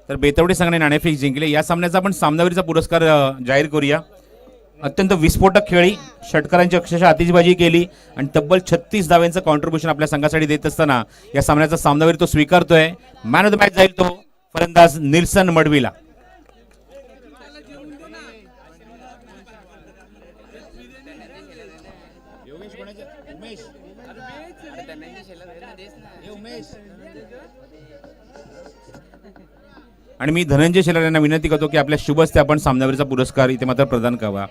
तर बेतवडे संघाने नाणेफेक जिंकले. या सामन्याचा आपण सामनावीरचा पुरस्कार जाहीर करूया. अत्यंत विस्फोटक खेळी, षटकारांची अक्षरशः आतिषबाजी केली आणि तब्बल 36 धाव्यांचं कॉन्ट्रीब्युशन आपल्या संघासाठी देत असताना या सामन्याचा सामनावीर तो स्वीकारतोय. मॅन ऑफ द मॅच जाईल तो फलंदाज निल्सन मडवीला. आणि मी धनंजय शेलार यांना विनंती करतो की आपल्या शुभ हस्ते आपण सामनावीरचा पुरस्कार इथे मात्र प्रदान करावा.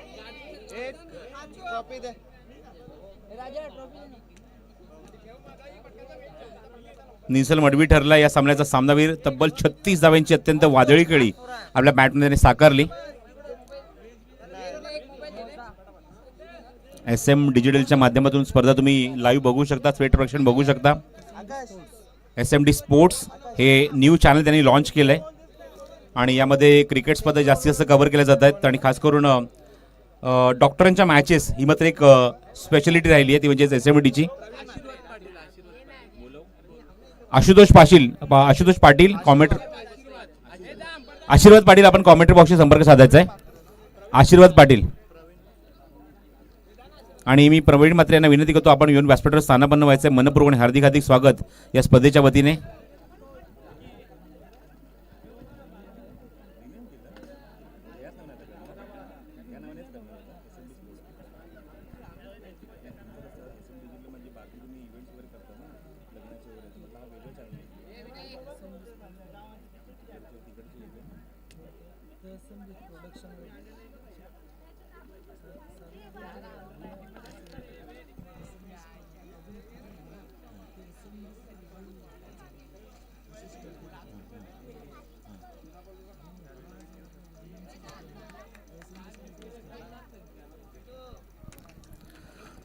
निल्सन मडवी ठरला या सामन्याचा सामनावीर. तब्बल 36 धाव्यांची अत्यंत वादळी खेळी आपल्या बॅटमध्ये साकारली. SM डिजिटलच्या माध्यमातून स्पर्धा तुम्ही लाईव्ह बघू शकता, थेट प्रक्षेपण बघू शकता. SMD स्पोर्ट्स हे न्यू चॅनल त्यांनी लॉन्च केलंय आणि यामध्ये क्रिकेट स्पर्धा जास्तीत जास्त कव्हर केल्या जात आहेत आणि खास करून डॉक्टरांच्या मॅचेस ही मात्र एक स्पेशालिटी राहिली आहे, ती म्हणजे SMDची. आशुतोष पाटील कॉमेंटर, आशीर्वाद पाटील आपण कॉमेंट्री बॉक्सशी संपर्क साधायचा आहे. आशीर्वाद पाटील आणि मी प्रवीण मात्र यांना विनंती करतो आपण येऊन व्यासपीठावर स्थानापन्न व्हायचं आहे. मनपूर्वक हार्दिक हार्दिक स्वागत या स्पर्धेच्या वतीने.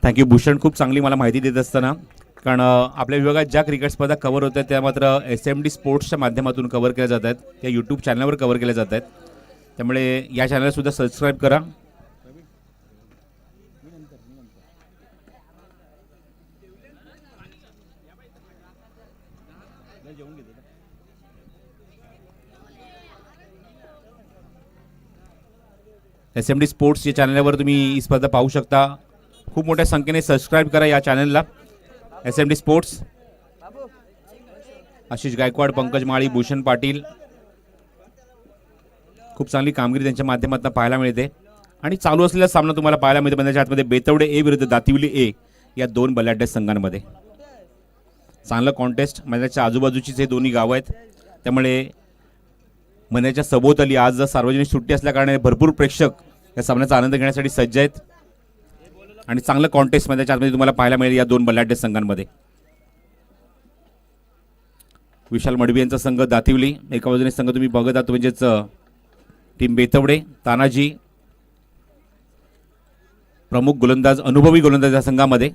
थँक्यू भूषण, खूप चांगली मला माहिती देत असताना. कारण आपल्या विभागात ज्या क्रिकेट स्पर्धा कव्हर होत आहेत त्या मात्र SMD स्पोर्ट्सच्या माध्यमातून कव्हर केल्या जात आहेत, त्या यूट्यूब चॅनलवर कव्हर केल्या जात आहेत. त्यामुळे या चॅनलला सुद्धा सबस्क्राईब करा. SMD स्पोर्ट्स या चॅनलवर तुम्ही ही स्पर्धा पाहू शकता. खूप मोठ्या संख्येने सबस्क्राईब करा या चॅनलला. SMD स्पोर्ट्स, आशिष गायकवाड, पंकज माळी, भूषण पाटील, खूप चांगली कामगिरी त्यांच्या माध्यमातून पाहायला मिळते. आणि चालू असलेला सामना तुम्हाला पाहायला मिळतो बंदाच्या हातमध्ये बेतवडे ए विरुद्ध दातिवली ए या दोन बलाढ्य संघांमध्ये. चांगलं कॉन्टेस्ट, मैदानाच्या आजूबाजूचीच हे दोन्ही गावं आहेत, त्यामुळे मैदानाच्या सभोवताली आज सार्वजनिक सुट्टी असल्याकारणाने भरपूर प्रेक्षक या सामन्याचा आनंद घेण्यासाठी सज्ज आहेत. आणि चांगलं कॉन्टेस्ट मैदानाच्या आतमध्ये तुम्हाला पाहायला मिळेल या दोन बलाढ्य संघांमध्ये. विशाल मडवी यांचा संघ दातिवली, एका बाजूने संघ तुम्ही बघत आहात म्हणजेच टीम बेतवडे, तानाजी प्रमुख गोलंदाज, अनुभवी गोलंदाज या संघामध्ये.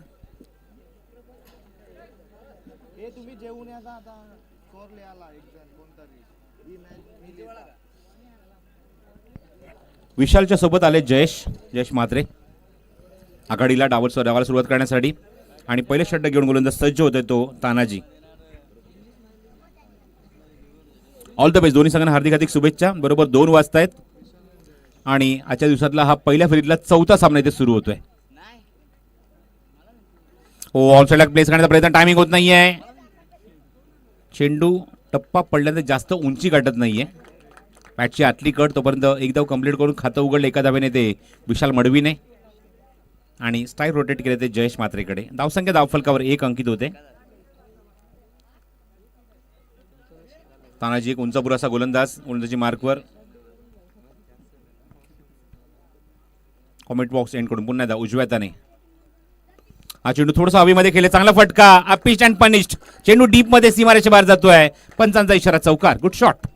विशालच्या सोबत आले जयेश म्हात्रे आघाडीला डावाला सुरुवात करण्यासाठी. आणि पहिले षटक घेऊन गोलंदाज सज्ज होते तो तानाजी. ऑल द बेस्ट, दोन्ही संघांना हार्दिक हार्दिक शुभेच्छा. बरोबर 2 वाजतायत आणि आजच्या दिवसातला हा पहिल्या फेरीतला चौथा सामना इथे सुरू होतोय. हो, ऑल साईडला प्लेस करण्याचा प्रयत्न, टायमिंग होत नाहीये. चेंडू टप्पा पडल्यानंतर जास्त उंची गाठत नाहीये. बॅटची आतली कट तोपर्यंत एकदा कंप्लीट करून खातं उघडलं एका धावेने ते विशाल मडवीने. आणि स्ट्राईक रोटेट केले ते जयेश म्हात्रेकडे. धावसंख्या धावफलकावर 1 अंकित होते. तानाजी एक उंचापुरा असा गोलंदाजी मार्कवर. कॉमेंट बॉक्स एंड कडून पुन्हा एकदा उजव्या हाताने हा चेंडू थोडासा हवेमध्ये खेळले, चांगला फटका, अपिच अँड पनिश्ड. चेंडू डीप मध्ये सीमारेच्या बाहेर जातोय. पंचांचा इशारा चौकार, good shot.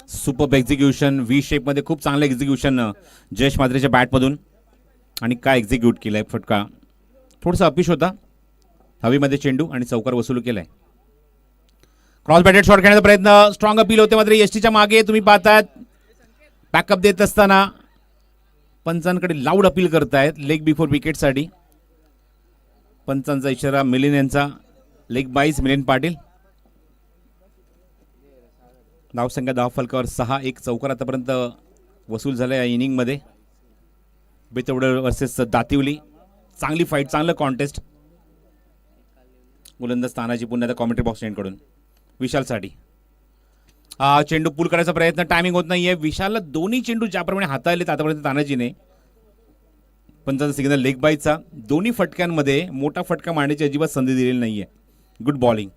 Super execution, V shape मध्ये खूप चांगलं एक्झिक्युशन जयेश म्हात्रेच्या बॅटमधून. आणि काय एक्झिक्यूट केलाय फटका, थोडासा अपिश होता. हवेमध्ये चेंडू आणि चौकार वसूल केलाय. क्रॉस बॅटेड शॉट खेळण्याचा प्रयत्न, स्ट्रॉंग अपील होते मात्र एसटीच्या मागे तुम्ही पाहताय बॅकअप देत असताना पंचांकडे लाऊड अपील करतायत लेग बिफोर विकेटसाठी. पंचांचा इशारा मिलिंद यांचा, लेग बाईज मिलिंद पाटील. धावसंख्या धाव फलकावर 6-1, चौकार आतापर्यंत वसूल झाला या इनिंगमध्ये. बेतवडे वर्सेस दातिवली, चांगली फाईट, चांगलं कॉन्टेस्ट. गोलंदाज तानाजी पुन्हा आता कॉमेंट्री बॉक्स कडून विशालसाठी. चेंडू पुल करायचा प्रयत्न, टायमिंग होत नाहीये. विशालला दोन्ही चेंडू ज्याप्रमाणे हाताळलेत आतापर्यंत तानाजीने, पंचांचा सिग्नल लेग बाईचा. दोन्ही फटक्यांमध्ये मोठा फटका मारण्याची अजिबात संधी दिलेली नाहीये. Good bowling.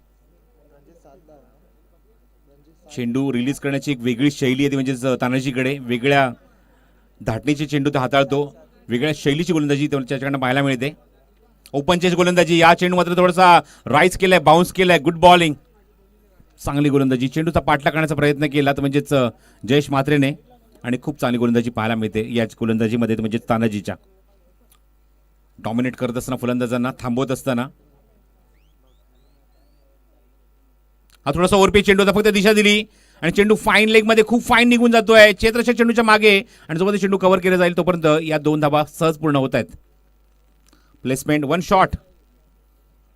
चेंडू रिलीज करण्याची एक वेगळी शैली आहे, म्हणजे तानाजीकडे वेगळ्या धाटणीचे चेंडू तो हाताळतो, वेगळ्या शैलीची गोलंदाजी त्याच्याकडनं पाहायला मिळते. ओपन चेस गोलंदाजी, या चेंडू मात्र थोडासा राईज केलाय, बाउन्स केलाय. गुड बॉलिंग, चांगली गोलंदाजी. चेंडूचा पाठला करण्याचा प्रयत्न केला तर म्हणजेच जयेश म्हात्रेने, आणि खूप चांगली गोलंदाजी पाहायला मिळते याच गोलंदाजीमध्ये, म्हणजे तानाजीच्या. डॉमिनेट करत असताना फलंदाजांना थांबवत असताना हा थोडासा ओव्हरपीच चेंडू होता, फक्त दिशा दिली आणि चेंडू फाईन लेग मध्ये खूप फाईन निघून जातोय चेत्रच्या चेंडूच्या मागे, आणि जोपर्यंत चेंडू कव्हर केला जाईल तोपर्यंत या 2 धावा सहज पूर्ण होत आहेत. प्लेसमेंट 1 शॉट,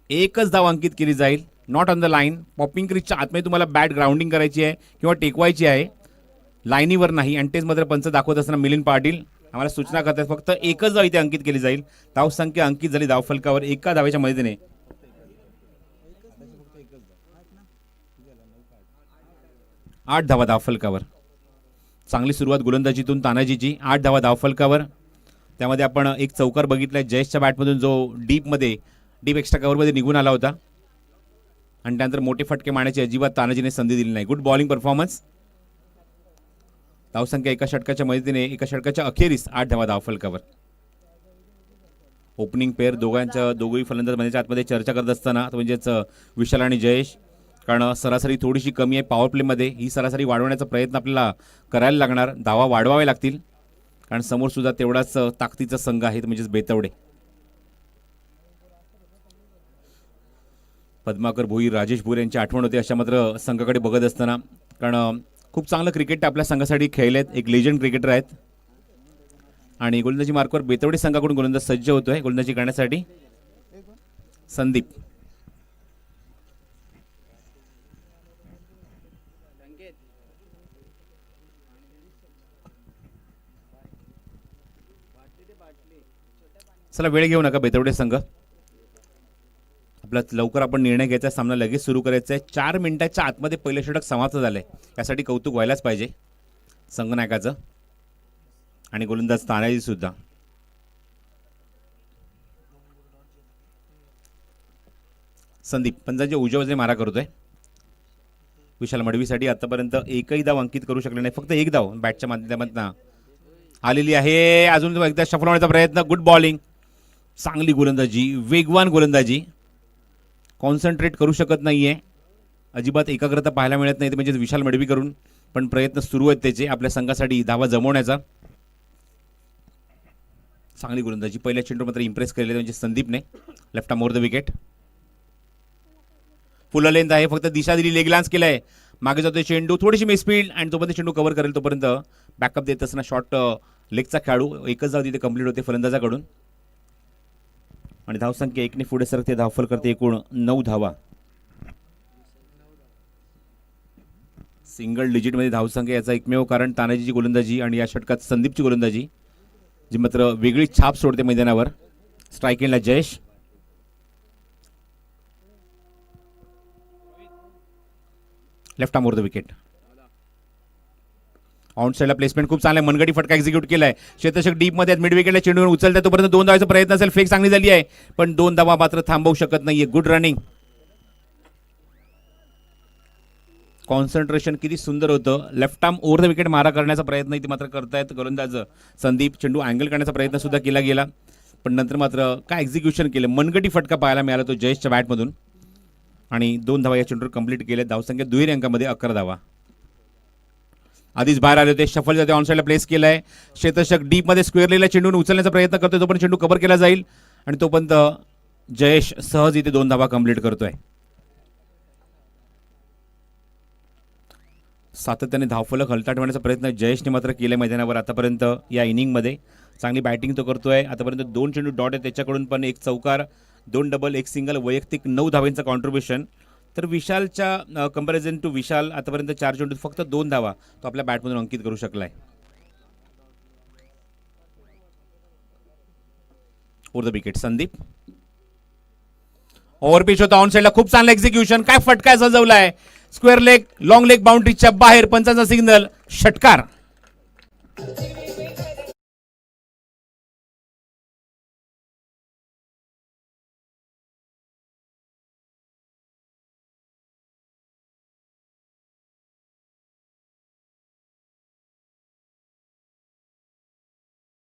एकच धाव अंकित केली जाईल. Not on the line, popping क्रीजच्या आतमध्ये तुम्हाला बॅट ग्राउंडिंग करायची आहे किंवा टेकवायची आहे, लाईनीवर नाही. आणि तेच मात्र पंच दाखवत असताना मिलिंद पाटील आम्हाला सूचना करतात फक्त एकच धाव इथे अंकित केली जाईल. धाव संख्या अंकित झाली धावफलकावर एका धावेच्या मदतीने. 8 धावा धावफलकावर. चांगली सुरुवात गोलंदाजीतून तानाजीची. 8 धावा धावफलकावर. त्यामध्ये आपण एक चौकार बघितलाय जयेशच्या बॅटमधून, जो डीप एक्स्ट्रा कव्हरमध्ये निघून आला होता, आणि त्यानंतर मोठे फटके मारण्याची अजिबात तानाजीने संधी दिली नाही. Good bowling performance. धावसंख्या एका षटकाच्या मदतीने, एका षटकाच्या अखेरीस 8 धावा धावफलकावर. ओपनिंग पेअर दोघंही फलंदाज मध्ये आतमध्ये चर्चा करत असताना, म्हणजेच विशाल आणि जयेश, कारण सरासरी थोडीशी कमी आहे पॉवर प्लेमध्ये. ही सरासरी वाढवण्याचा प्रयत्न आपल्याला करायला लागणार, धावा वाढवावे लागतील, कारण समोर सुद्धा तेवढाच ताकदीचा संघ आहे, म्हणजेच बेतवडे. पद्माकर भोईर, राजेश भोईर यांची आठवण होते अशा मात्र संघाकडे बघत असताना, कारण खूप चांगलं क्रिकेट आपल्या संघासाठी खेळलेत, एक लेजंड क्रिकेटर आहेत. आणि गोलंदाजी मार्कवर बेतवडे संघाकडून गोलंदाज सज्ज होतोय गोलंदाजी करण्यासाठी. संदीप. चला वेळ घेऊ नका बेतवडे संघ, आपला लवकर आपण निर्णय घ्यायचा, सामना लगेच सुरू करायचा आहे. 4 मिनिटाच्या आतमध्ये पहिलं षटक समाप्त झालंय, यासाठी कौतुक व्हायलाच पाहिजे संघनायकाचं आणि गोलंदाज तानाजी सुद्धा. संदीप पंचांच्या उजव्या बाजूने मारा करतोय. विशाल मडवीसाठी आतापर्यंत एकही धाव अंकित करू शकले नाही, फक्त एक धाव बॅटच्या माध्यमातून आलेली आहे. अजून एकदा शफल होण्याचा प्रयत्न. गुड बॉलिंग, चांगली गोलंदाजी, वेगवान गोलंदाजी. कॉन्सन्ट्रेट करू शकत नाहीये, अजिबात एकाग्रता पाहायला मिळत नाही, म्हणजे विशाल मडवी करून, पण प्रयत्न सुरू आहेत त्याचे आपल्या संघासाठी धावा जमवण्याचा. चांगली गोलंदाजी. पहिल्या चेंडू मात्र इम्प्रेस केलेले म्हणजे संदीपने. Left arm over the wicket. Full length आहे, फक्त दिशा दिली, लेग लान्स केलाय, मागे जातोय चेंडू, थोडीशी मिसफील्ड, आणि तोपर्यंत चेंडू कव्हर करेल तोपर्यंत बॅकअप देत असताना शॉर्ट लेगचा खेळाडू, एकच धाव तिथे कंप्लीट होते फलंदाजाकडून. आणि धावसंख्या 1ने पुढे सरकते, धावफल करते एकूण 9 धावा. सिंगल डिजिटमध्ये धावसंख्या, याचा एकमेव कारण तानाजीची गोलंदाजी आणि या षटकात संदीपची गोलंदाजी, जी मात्र वेगळी छाप सोडते मैदानावर. स्ट्राईक एंडला Jayesh. Left arm over the wicket. On साईडला प्लेसमेंट खूप चांगला, मनगटी फटका एक्झिक्यूट केलाय. क्षेत्ररक्षक डीप मध्ये मिड विकेटला चेंडूवर उचलतात तोपर्यंत 2 धावाचा प्रयत्न असेल, फेक चांगली झाली आहे, पण 2 धावा मात्र थांबवू शकत नाहीये. Good running. कॉन्सन्ट्रेशन किती सुंदर होतं. Left arm over the wicket मारा करण्याचा प्रयत्न इथे मात्र करतायत गोलंदाज संदीप. चेंडू अँगल करण्याचा प्रयत्न सुद्धा केला गेला, पण नंतर मात्र काय एक्झिक्युशन केलं. मनगटी फटका पाहायला मिळाला तो जयेशच्या बॅटमधून, आणि 2 धावा या चेंडूवर कंप्लीट केल्या. धावसंख्या दुहेरी अंकामध्ये 11 धावा. आधीच बाहेर आले होते. शफल जाते ऑन साईडला प्लेस केलाय. क्षेत्ररक्षक डीप मध्ये स्क्वेअर लेगला चेंडून उचलण्याचा प्रयत्न करतोय, तोपर्यंत चेंडू कव्हर केला जाईल आणि तोपर्यंत जयेश सहज इथे 2 धावा कंप्लीट करतोय. सातत्याने धावफलक हलता ठेवण्याचा प्रयत्न जयेशने मात्र केलाय मैदानावर आतापर्यंत या इनिंगमध्ये. चांगली बॅटिंग तो करतोय. आतापर्यंत 2 चेंडू डॉट आहे त्याच्याकडून, पण 1 चौकार, 2 डबल, 1 सिंगल, वैयक्तिक 9 धावांचं कॉन्ट्रीब्युशन. तर विशालच्या कंपॅरिझन टू विशाल आतापर्यंत 4 चेंडूत फक्त 2 धावा तो आपल्या बॅटमधून अंकित करू शकलाय. Over the wicket Sandeep. Over pitch होता ऑन साईडला, खूप चांगलं एक्झिक्युशन. काय फटका सजवलाय. स्क्वेअर लेग, लॉंग लेग बाउंड्रीच्या बाहेर. पंचाचा सिग्नल, षटकार.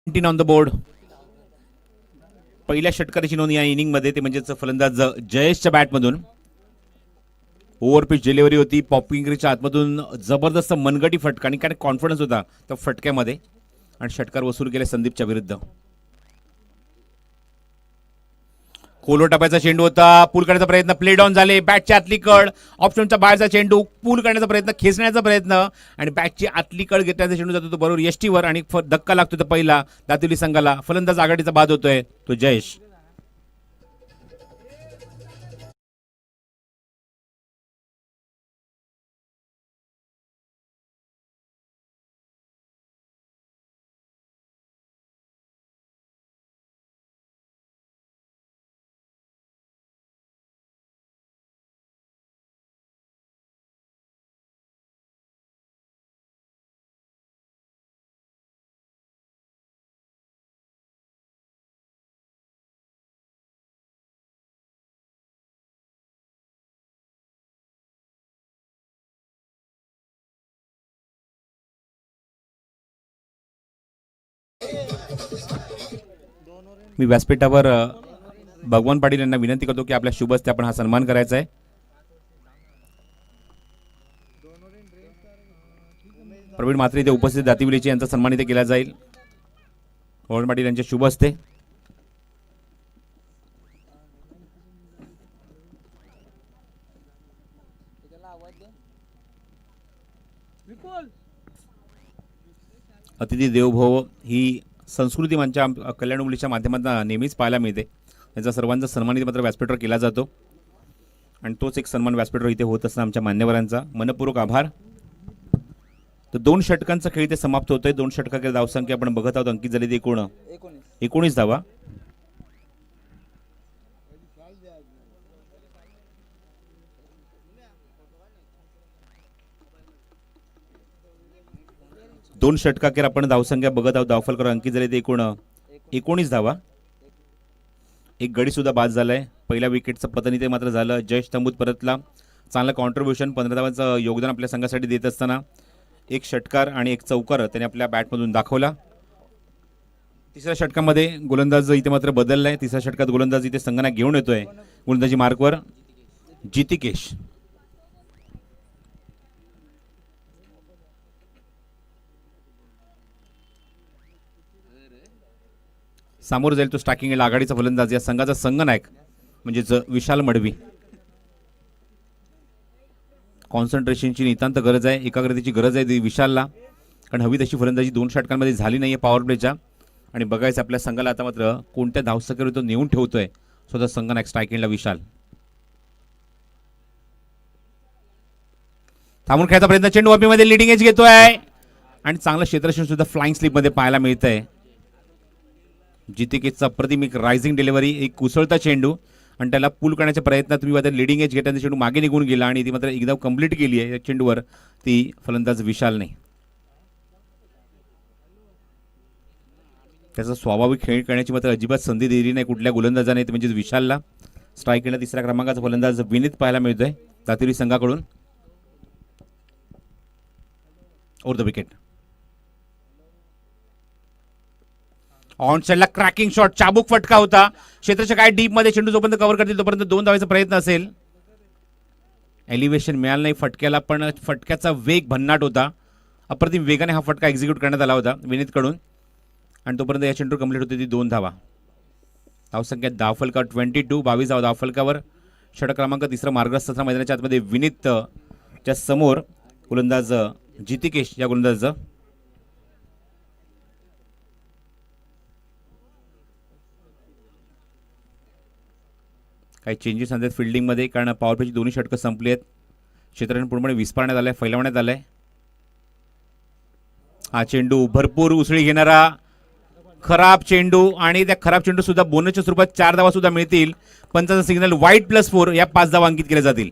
On the board. पहिल्या षटकाराची नोंद या इनिंगमध्ये, ते म्हणजेच फलंदाज जयेशच्या बॅटमधून. ओव्हर पिच डिलिव्हरी होती पॉपिंगरीच्या आतमधून. जबरदस्त मनगटी फटका आणि काय कॉन्फिडन्स होता त्या फटक्यामध्ये, आणि षटकार वसूल केले संदीपच्या विरुद्ध. कोलो टप्प्याचा चेंडू होता. पूल करण्याचा प्रयत्न, प्लेड ऑन झाले. बॅटची आतली कड, ऑप्शनच्या बाहेरचा चेंडू, पूल करण्याचा प्रयत्न, खेचण्याचा प्रयत्न आणि बॅटची आतली कड घेतल्याचा चेंडू जातो तो बरोबर यष्टीवर आणि धक्का लागतो तो पहिला दातिवली संघाला. फलंदाज आघाडीचा बाद होतोय तो जयेश. मी व्यासपीठावर भगवान पाटील यांना विनंती करतो की आपल्या शुभ हस्ते आपण हा सन्मान करायचा आहे. प्रवीण मात्रे इथे उपस्थित दातिवलीची यांचा सन्मान इथे केला जाईल भगवान पाटील यांच्या शुभ हस्ते. अतिथी देवभव ही संस्कृती मंचा कल्याण मुलीच्या माध्यमातून नेहमीच पाहायला मिळते. याचा सर्वांचा सन्मानित मात्र व्यासपीठावर केला जातो आणि तोच एक सन्मान व्यासपीठावर इथे होत असताना आमच्या मान्यवरांचा मनपूर्वक आभार. तर 2 षटकांचा खेळ इथे समाप्त होतोय. 2 षटकांची धावसंख्या आपण बघत आहोत. अंकित झाली ती 19 धावा. दोन षटकाखेर आपण धावसंख्या बघत आहोत. धावफलकर अंकित झाले ते 19 धावा. एक गडी सुद्धा बाद झालाय. पहिल्या विकेटचं पतन इथे मात्र झालं. जयेश तंबूत परतला. चांगलं कॉन्ट्रीब्युशन 15 धावांचं योगदान आपल्या संघासाठी देत असताना 1 षटकार आणि 1 चौकार त्याने आपल्या बॅटमधून दाखवला. तिसऱ्या षटकामध्ये गोलंदाज इथे मात्र बदललाय. तिसऱ्या षटकात गोलंदाज इथे संघांना घेऊन येतोय. गोलंदाजी मार्कवर जितिकेश. समोर जाईल तो स्टॅकिंग आघाडीचा फलंदाज, या संघाचा संघनायक म्हणजेच विशाल मडवी. कॉन्सन्ट्रेशनची नितांत गरज आहे, एकाग्रतेची गरज आहे विशालला, कारण हवी तशी फलंदाजी 2 षटकांमध्ये झाली नाहीये पॉवर प्लेच्या. आणि बघायचं आपल्या संघाला आता मात्र कोणत्या धावसंख्येवर तो नेऊन ठेवतोय स्वतः संघनायक स्ट्रायकिंगला विशाल. थांबून खेळायचा प्रयत्न, चेंडू वापीमध्ये लिडिंग एज घेतोय आणि चांगलं क्षेत्ररक्षण सुद्धा फ्लाइंग स्लिपमध्ये पाहायला मिळतंय. जितिकेचा अप्रतिम एक रायझिंग डिलिव्हरी, एक कुसळता चेंडू आणि त्याला पुल करण्याचा प्रयत्न. तुम्ही आता लिडिंग एज घेताना चेंडू मागे निघून गेला आणि ती मात्र एकदम कंप्लीट केली आहे या चेंडूवर ती फलंदाज विशालने. त्याचा स्वाभाविक खेळ करण्याची मात्र अजिबात संधी दिली नाही कुठल्या गोलंदाजाने, म्हणजे विशालला. स्ट्राईक केला 3ऱ्या क्रमांकाचा फलंदाज विनीत पाहायला मिळतोय दातिवली संघाकडून. Over the wicket. ऑन साइडला क्रॅकिंग शॉट, चाबूक फटका होता. क्षेत्राच्या काय डीप मध्ये चेंडू जोपर्यंत कव्हर करतील तोपर्यंत 2 धावांचा प्रयत्न असेल. एलिव्हेशन मिळालं नाही फटक्याला, पण फटक्याचा वेग भन्नाट होता. अप्रतिम वेगाने हा फटका एक्झिक्यूट करण्यात आला होता विनीतकडून आणि तोपर्यंत या चेंडूवर कंप्लीट होती ती 2 धावा. धावसंख्या धावफलकावर 22, 22 धावा धावफलकावर. षटक क्रमांक 3 मार्गस्थ मैदानाच्या आतमध्ये विनीत च्या समोर गोलंदाज जितिकेश या गोलंदाज. काही चेंजेस आणतात फिल्डिंगमध्ये कारण पॉवर प्लेची दोन्ही षटकं संपली आहेत. क्षेत्ररक्षण पूर्णपणे विस्तारण्यात आलंय, फैलावण्यात आलंय. हा चेंडू भरपूर उसळी घेणारा खराब चेंडू आणि त्या खराब चेंडू सुद्धा बोनसच्या स्वरूपात 4 धावा सुद्धा मिळतील. पंचाचा सिग्नल वाईट +4 या 5 धावा अंकित केल्या जातील.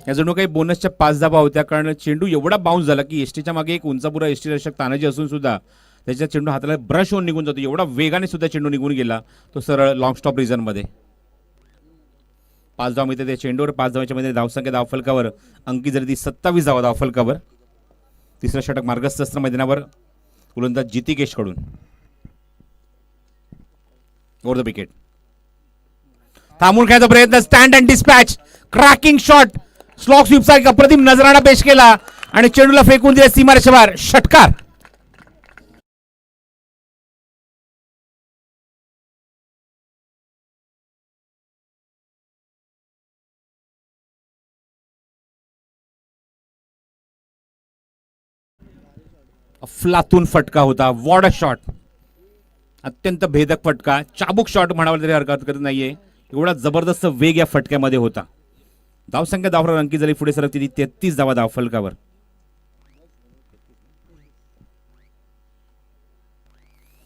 या जणू काही बोनसच्या 5 धावा होत्या कारण चेंडू एवढा बाउन्स झाला की एसटीच्या मागे एक उंचापुरा एसटी रक्षक तानाजी असून सुद्धा त्याच्या चेंडू हाताला ब्रश होऊन निघून जातो. एवढा वेगाने सुद्धा चेंडू निघून गेला तो सरळ लॉंग स्टॉप रिझनमध्ये. 5 धावा मिळते त्या चेंडूवर. 5 धावांच्या मध्ये धावसंख्या धावफलकावर अंकित झाली ती 27 धावा धावफलकावर. तिसरं षटक मार्गस्थ असताना मैदानावर गोलंदाज जितिकेश कडून. Over the wicket. थांबून खेळायचा प्रयत्न, stand and dispatch, cracking shot, slog स्वीपचा एक अप्रतिम नजराणा पेश केला आणि चेंडूला फेकून दिले सीमारेषेवर. षटकार. अफलातून फटका होता. What a shot. अत्यंत भेदक फटका, चाबूक शॉट म्हणावा तरी हरकत करत नाहीये. एवढा जबरदस्त वेग या फटक्यामध्ये होता. धावसंख्या धावफलकावर अंकित झाली पुढे सरकती ती 33 धावा धावफलकावर.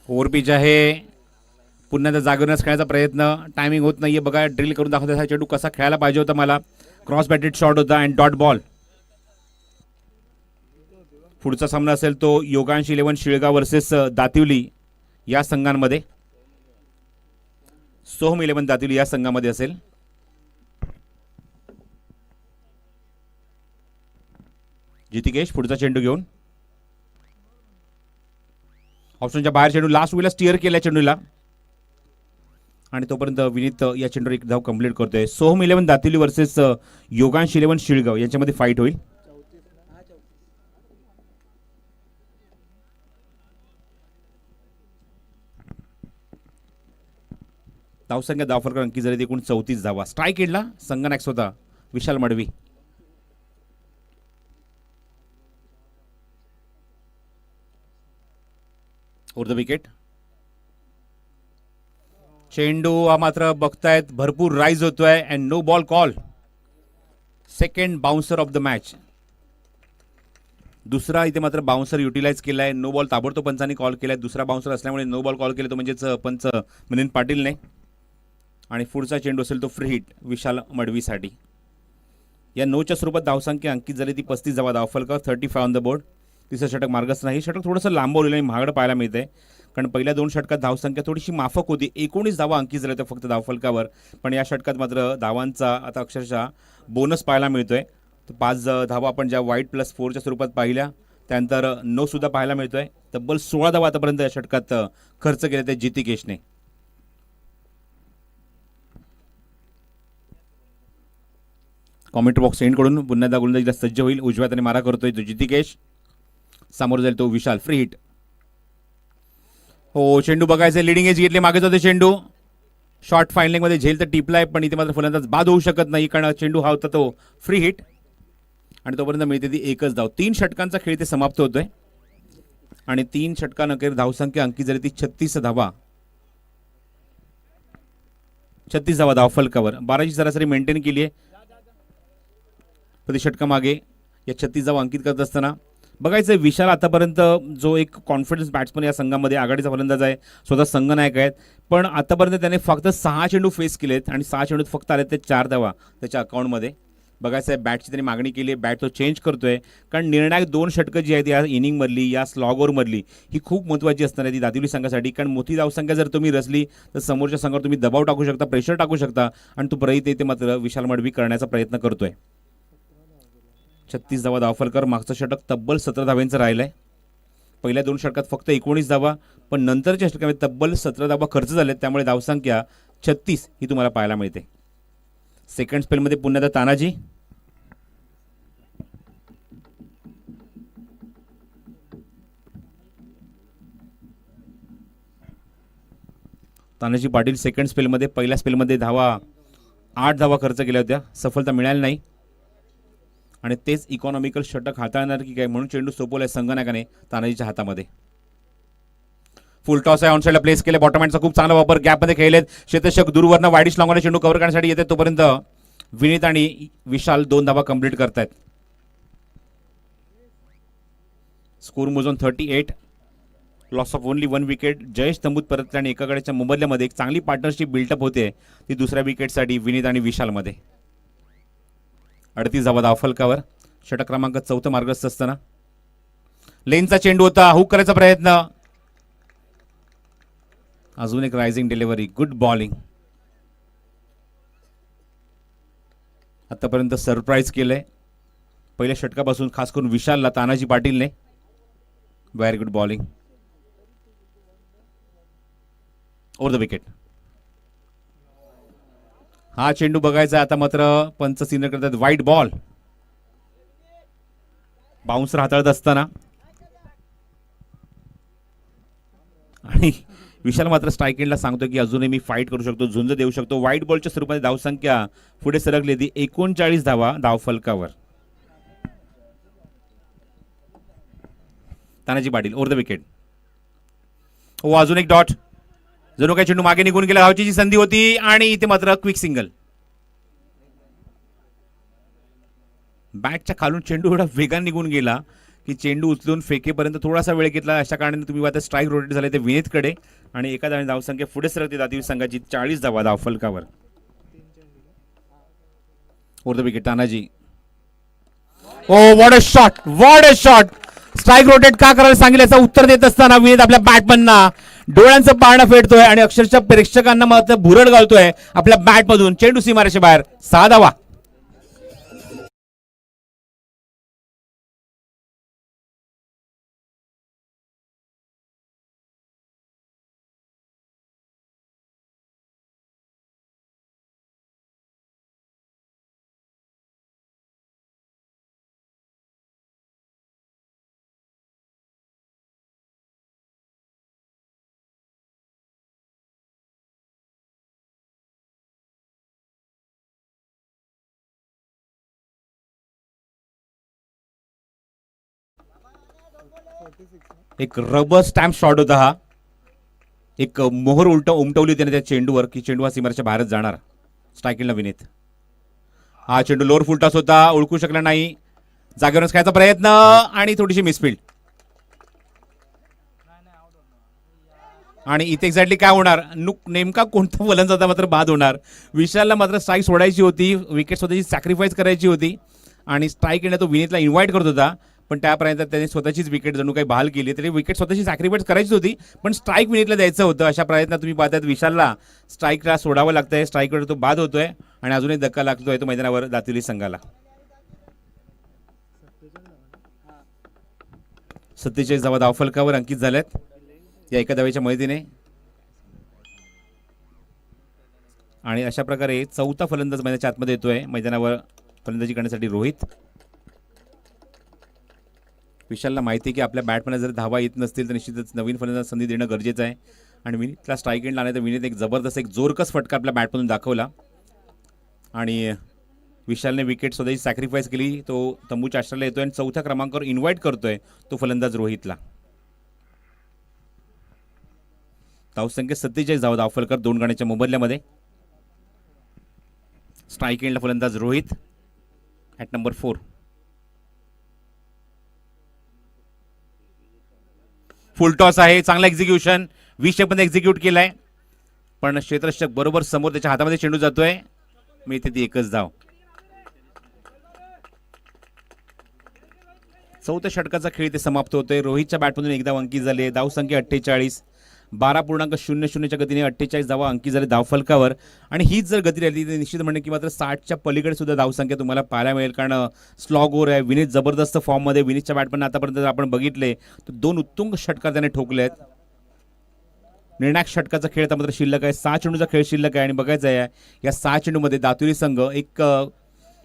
फोर पिच आहे. पुन्हा त्या जागेवरच खेळायचा प्रयत्न. टायमिंग होत नाहीये. बघा ड्रिल करून दाखवता चेंडू कसा खेळायला पाहिजे होता मला. क्रॉस बॅटेड शॉट होता अँड डॉट बॉल. पुढचा सामना असेल तो योगांश 11 शिळगाव वर्सेस दातिवली या संघांमध्ये. सोहम 11 दातिवली या संघामध्ये असेल. जितिकेश पुढचा चेंडू घेऊन ऑप्शनच्या बाहेर चेंडू लास्ट वेळेला स्टिअर केला चेंडूला आणि तोपर्यंत विनीत या चेंडूवर एक धाव कंप्लीट करतोय. सोहम 11 दातिवली वर्सेस योगांश 11 शिळगाव यांच्यामध्ये फाईट होईल. धावसंख्या धावफलकावर अंकित झाली एकूण 34 धावा. स्ट्राईक एंडला संगनाक्स होता Vishal Madvi. Over the wicket. चेंडू हा मात्र बघतायत भरपूर राईज होतोय and no ball call. Second bouncer of the match. दुसरा इथे मात्र बाउन्सर युटिलाइज केलाय. नो बॉल ताबडतोब पंचांनी कॉल केलाय. दुसरा बाउन्सर असल्यामुळे नो बॉल कॉल केला तो म्हणजेच पंच मिलिंद पाटीलने. आणि पुढचा चेंडू असेल तो फ्री हिट विशाल मडवीसाठी. या 9च्या स्वरूपात धावसंख्या अंकित झाली ती 35 धावा धावफलकावर. 35 ऑन द बोर्ड. तिसरं षटक मार्गस्थ नाही. षटक थोडंसं लांबवलेलं आणि महागडं पाहायला मिळतंय कारण पहिल्या 2 षटकात धावसंख्या थोडीशी माफक होती. 19 धावा अंकित झाल्या होत्या फक्त धावफलकावर. पण या षटकात मात्र धावांचा आता अक्षरशः बोनस पाहायला मिळतोय. 5 धावा आपण ज्या वाईट +4च्या स्वरूपात पाहिल्या त्यानंतर 9 सुद्धा पाहायला मिळतोय. तब्बल 16 धावा आतापर्यंत या षटकात खर्च केल्या त्या जितिकेशने. कॉमेंट्री बॉक्स एंड कडून पुन्हा एकदा गोलंदाजीला सज्ज होईल. उजव्या हाताने मारा करतोय तो जितिकेश. समोर जाईल तो विशाल. Free hit. हो चेंडू बघायचं. लिडिंग एज घेतले मागे जाते चेंडू. शॉर्ट फायनलिंग मध्ये झेल तर टिपलाय पण इथे मात्र फलंदाज बाद होऊ शकत नाही कारण चेंडू हा होता तो फ्री हिट आणि तोपर्यंत मिळते ती एकच धाव. 3 षटकांचा खेळ ते समाप्त होतोय आणि 3 षटकांअखेर धावसंख्या अंकित झाली ती 36 धावा. 36 धावा धावफलकावर. 12ची सरासरी मेंटेन केली आहे प्रति षटकामागे. या 36 धावा अंकित करत असताना बघायचं विशाल आतापर्यंत जो एक कॉन्फिडन्स बॅट्समन या संघामध्ये आघाडीचा फलंदाज आहे. स्वतः संघनायक आहेत पण आतापर्यंत त्याने फक्त 6 चेंडू फेस केलेत आणि 6 चेंडूत फक्त आले ते 4 धावा त्याच्या अकाउंटमध्ये. बघायचं आहे बॅटची त्यांनी मागणी केली आहे, बॅट तो चेंज करतोय, कारण निर्णायक 2 षटकं जी आहेत या इनिंगमधली, या स्लॉग ओव्हरमधली ही खूप महत्त्वाची असणार आहे ती दातिवली संघासाठी. कारण मोठी धावसंख्या जर तुम्ही रचली तर समोरच्या संघावर तुम्ही दबाव टाकू शकता, प्रेशर टाकू शकता, आणि तो प्रयत्न येते मात्र विशाल मडवी करण्याचा प्रयत्न करतोय. 36 धावा धावफलकर. मागचं षटक तब्बल 17 धाव्यांचं राहिलंय. पहिल्या 2 षटकात फक्त 19 धावा, पण नंतरच्या षटकामध्ये तब्बल 17 धावा खर्च झालेत, त्यामुळे धावसंख्या 36 ही तुम्हाला पाहायला मिळते. सेकंड स्पेलमध्ये पुन्हा एकदा तानाजी. तानाजी पाटील सेकंड स्पेलमध्ये, पहिल्या स्पेलमध्ये 8 धावा खर्च केल्या होत्या, सफलता मिळाली नाही, आणि तेच इकॉनॉमिकल षटक हाताळणार की काय म्हणून चेंडू सोपवलाय संगनायकाने तानाजीच्या हातामध्ये. फुल टॉस आहे, ऑनसाइडला प्लेस केले. बॉटम हँडचा खूप चांगला वापर, गॅपमध्ये खेळलेत क्षेत्ररक्षक, दूरवरनं वाईडिश लॉंगने चेंडू कव्हर करण्यासाठी येते, तोपर्यंत विनीत आणि विशाल 2 धावा कंप्लीट करतायत. स्कोर मोजून 38. Loss of only 1 wicket. Jayesh तंबूत परतले आणि एकाकडेच्या मोबदल्यामध्ये एक चांगली पार्टनरशिप बिल्टअप होते ती दुसऱ्या विकेटसाठी विनीत आणि विशालमध्ये. 38 धावा धावफलकावर. षटक क्रमांक 4 मार्गस्थ असताना लेनचा चेंडू होता, हुक करायचा प्रयत्न, अजून एक रायझिंग डिलिव्हरी, गुड बॉलिंग. आतापर्यंत सरप्राईज केलंय पहिल्या षटकापासून, खास करून विशालला तानाजी पाटीलने. Very good bowling over the wicket. हा चेंडू बघायचा आता मात्र पंच सिग्नल करतात वाईट बॉल. बाउन्सर हाताळत असताना आणि विशाल मात्र स्ट्राईक एंडला सांगतो की अजूनही मी फाईट करू शकतो, झुंज देऊ शकतो. व्हाईट बॉलच्या स्वरूपात धावसंख्या पुढे सरकली ती 39 धावा धावफलकावर. Tanaji Patil over the wicket. हो, अजून एक डॉट. जणू काही चेंडू मागे निघून गेला, धावची संधी होती आणि इथे मात्र क्विक सिंगल. बॅटच्या खालून चेंडू एवढा वेगाने निघून गेला की चेंडू उचलून फेकेपर्यंत थोडासा वेळ घेतला. अशा कारणाने तुम्ही आता स्ट्राईक रोटेट झाले ते विनीतकडे, आणि एका धावाने धावसंख्या पुढे सरकते दातिवली संघाची 40 धावा धावफलकावर. Over the wicket Tanaji. Oh what a shot, what a shot. Strike rotate का करायला सांगितल्याचं उत्तर देत असताना विनीत आपल्या बॅटमधनं डोळ्यांचं पारणं फेडतोय आणि अक्षरशः प्रेक्षकांना मात्र भुरळ घालतोय आपल्या बॅटमधून. चेंडू सीमारेषे बाहेर. 6 धावा. एक रबर स्टॅम्प शॉट होता हा. एक मोहर उमटवली त्याने त्या चेंडूवर की चेंडू हा सीमारेषेच्या बाहेरच जाणार. स्ट्राईक विनीत. हा चेंडू लोअर फुलटॉस होता, ओळखू शकला नाही, जागेवरच खेळायचा प्रयत्न आणि थोडीशी मिसफिल्ड. आणि इथे एक्झॅक्टली काय होणार, नेमका कोणता फलंदाज मात्र बाद होणार. विशालला मात्र स्ट्राईक सोडायची होती, विकेट स्वतःची सॅक्रिफाईस करायची होती, आणि स्ट्राईक येणं तो विनीतला इन्व्हाइट करत होता, पण त्यापर्यंत त्याने स्वतःचीच विकेट जणू काही बहाल केली. तरी विकेट स्वतःची सॅक्रिफाईस करायची होती, पण स्ट्राईक विनीतला द्यायचं होतं. अशा प्रयत्नात तुम्ही पाहतात विशालला स्ट्राईकला सोडावं लागतंय, स्ट्राईकवर तो बाद होतोय आणि अजूनही धक्का लागतोय तो मैदानावर दातिवली संघाला. 47 धावा धावफलकावर अंकित झाल्यात या एका धावेच्या मदतीने. आणि अशा प्रकारे चौथा फलंदाज मैदानाच्या आतमध्ये येतोय. मैदानावर फलंदाजी करण्यासाठी रोहित. विशालला माहिती आहे की आपल्या बॅटमॅनला जर धावा येत नसतील तर निश्चितच नवीन फलंदाज संधी देणं गरजेचं आहे. आणि विनीतला स्ट्राईक एंड आला तर विनीत एक जबरदस्त एक जोरकस फटका आपल्या बॅटमधून दाखवला आणि विशालने विकेट स्वतःची सॅक्रिफाईस केली. तो तंबूच्या आश्रयाला येतोय आणि चौथ्या क्रमांकावर इन्व्हाइट करतोय तो फलंदाज रोहितला. धावसंख्या 47 धावा धावफलकर 2 गण्याच्या मोबदल्यामध्ये. स्ट्राईक एंडला फलंदाज Rohit at number 4. Full toss आहे, चांगला एक्झिक्युशन, 20 मध्ये एक्झिक्यूट केलाय, पण क्षेत्ररक्षक बरोबर समोर त्याच्या हातामध्ये चेंडू जातोय. मी इथे ती एकच धाव. चौथ्या षटकाचा खेळ ते समाप्त होतोय. रोहितच्या बॅटमधून एकदा अंकित झाले. धावसंख्या 48, 12.00च्या गतीने 48 धावा अंकित झाले धावफलकावर. आणि हीच जर गती राहिली तर निश्चित म्हणणे की मात्र 60च्या पलीकडे सुद्धा धावसंख्या तुम्हाला पाहायला मिळेल. कारण स्लॉग ओव्हर आहे. विनीत जबरदस्त फॉर्ममध्ये. विनीतच्या बॅटमधून आतापर्यंत जर आपण बघितले तर 2 उत्तुंग षटकार त्याने ठोकले आहेत. निर्णायक षटकाचा खेळ आता मात्र शिल्लक आहे. 6 चेंडूचा खेळ शिल्लक आहे आणि बघायचं आहे या 6 चेंडूमध्ये दातुरी संघ एक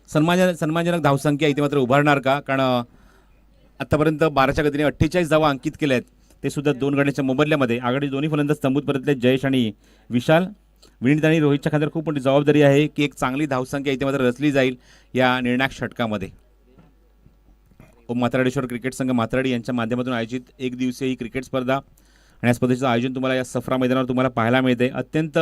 सन्मानजनक धावसंख्या इथे मात्र उभारणार का. कारण आतापर्यंत 12च्या गतीने 48 धावा अंकित केल्या आहेत. ते सुद्धा 2 गड्यांच्या मोबदल्यामध्ये. आघाडी दोन्ही फलंदाज तंबूत परतले जयेश आणि विशाल. विनीत आणि रोहितच्या खात्यावर खूप मोठी जबाबदारी आहे की एक चांगली धावसंख्या इथे मात्र रचली जाईल या निर्णायक षटकामध्ये. माथाडीश्वर क्रिकेट संघ माथाडी यांच्या माध्यमातून आयोजित एक दिवसीय ही क्रिकेट स्पर्धा आणि या स्पर्धेचं आयोजन तुम्हाला या सफरा मैदानावर तुम्हाला पाहायला मिळते. अत्यंत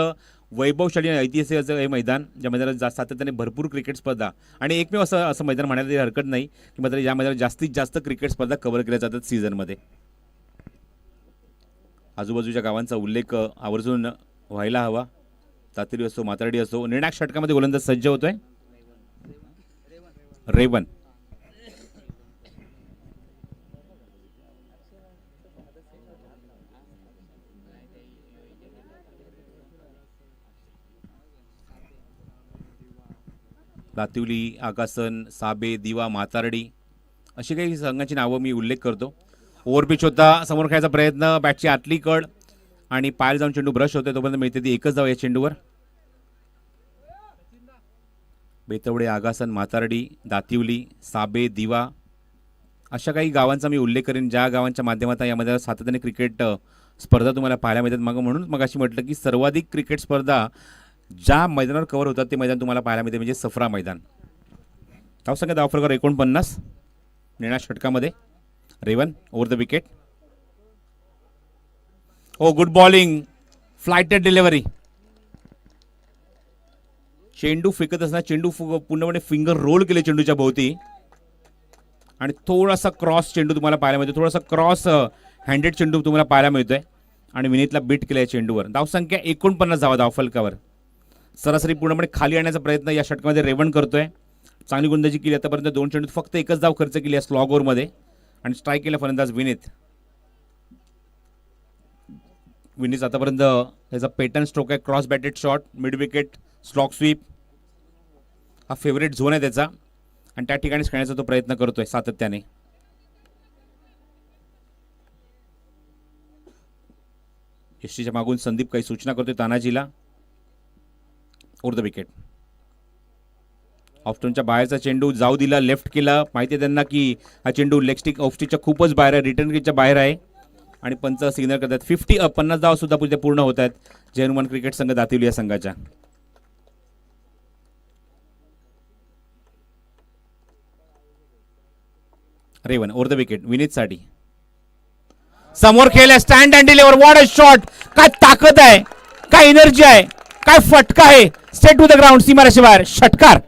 वैभवशाली आणि ऐतिहासिक असं हे मैदान, ज्या मैदानात सातत्याने भरपूर क्रिकेट स्पर्धा आणि एकमेव असं मैदान म्हणायला हरकत नाही की मात्र या मैदानात जास्तीत जास्त क्रिकेट स्पर्धा कव्हर केल्या जातात सीझनमध्ये. आजूबाजूच्या गावांचा उल्लेख आवर्जून व्हायला हवा. तातरी असो माथाडी असो. निर्णायक षटकामध्ये गोलंदाज सज्ज होतोय रेवन. दातिवली, आकासन, साबे, दिवा, मातारडी अशी काही संघांची नावं मी उल्लेख करतो. ओव्हरपिच होता. समोर खेळायचा प्रयत्न. बॅटची आतली कड आणि पायाला जाऊन चेंडू ब्रश होते तोपर्यंत मिळते ती एकच धाव या चेंडूवर. बेतवडे, आगासन, मातारडी, दातिवली, साबे, दिवा अशा काही गावांचा मी उल्लेख करेन ज्या गावांच्या माध्यमातून यामध्ये सातत्याने क्रिकेट स्पर्धा तुम्हाला पाहायला मिळतात. म्हणून मग अशी म्हटलं की सर्वाधिक क्रिकेट स्पर्धा ज्या मैदानावर कव्हर होतात ते मैदान तुम्हाला पाहायला मिळते म्हणजे सफरा मैदान. धावसंख्या धावफलकावर 49 निर्णायक षटकामध्ये. Revan over the wicket. Oh good bowling. Flighted delivery. चेंडू फेकत असताना चेंडू पूर्णपणे फिंगर रोल केले चेंडूच्या भोवती आणि थोडासा क्रॉस चेंडू तुम्हाला पाहायला मिळतो. थोडासा क्रॉस हँडेड चेंडू तुम्हाला पाहायला मिळतोय आणि विनीतला बीट केलं या चेंडूवर. धावसंख्या 49 धावा धावफलकावर. सरासरी पूर्णपणे खाली आणण्याचा प्रयत्न या षटकामध्ये रेवन करतोय. चांगली गोलंदाजी केली. आतापर्यंत 2 चेंडूत फक्त एकच धाव खर्च केली या स्लॉग ओव्हरमध्ये आणि स्ट्राईक केला फलंदाज विनीत. विनीत आतापर्यंत त्याचा पॅटर्न स्ट्रोक आहे. Cross batted shot, mid wicket, slog sweep हा फेवरेट झोन आहे त्याचा आणि त्या ठिकाणीच खेळण्याचा तो प्रयत्न करतोय सातत्याने. यष्टीच्या मागून संदीप काही सूचना करतोय तानाजीला. Over the wicket. ऑफस्टोनच्या बाहेरचा चेंडू जाऊ दिला. लेफ्ट केला. माहिती आहे त्यांना की हा चेंडू लेग स्टिक ऑफ स्टिकच्या खूपच बाहेर आहे. रिटर्न गेटच्या बाहेर आहे आणि पंच सिग्नल करतात. 50 धावा सुद्धा पुढे पूर्ण होत आहेत जय हनुमान क्रिकेट संघ दातिवली या संघाच्या. रेवन ओव्हर द विकेट विनीतसाठी. समोर खेळला. Stand and deliver. What a shot. काय ताकद आहे, काय एनर्जी आहे, काय फटका आहे. Straight to the ground. सीमारेषे बाहेर षटकार.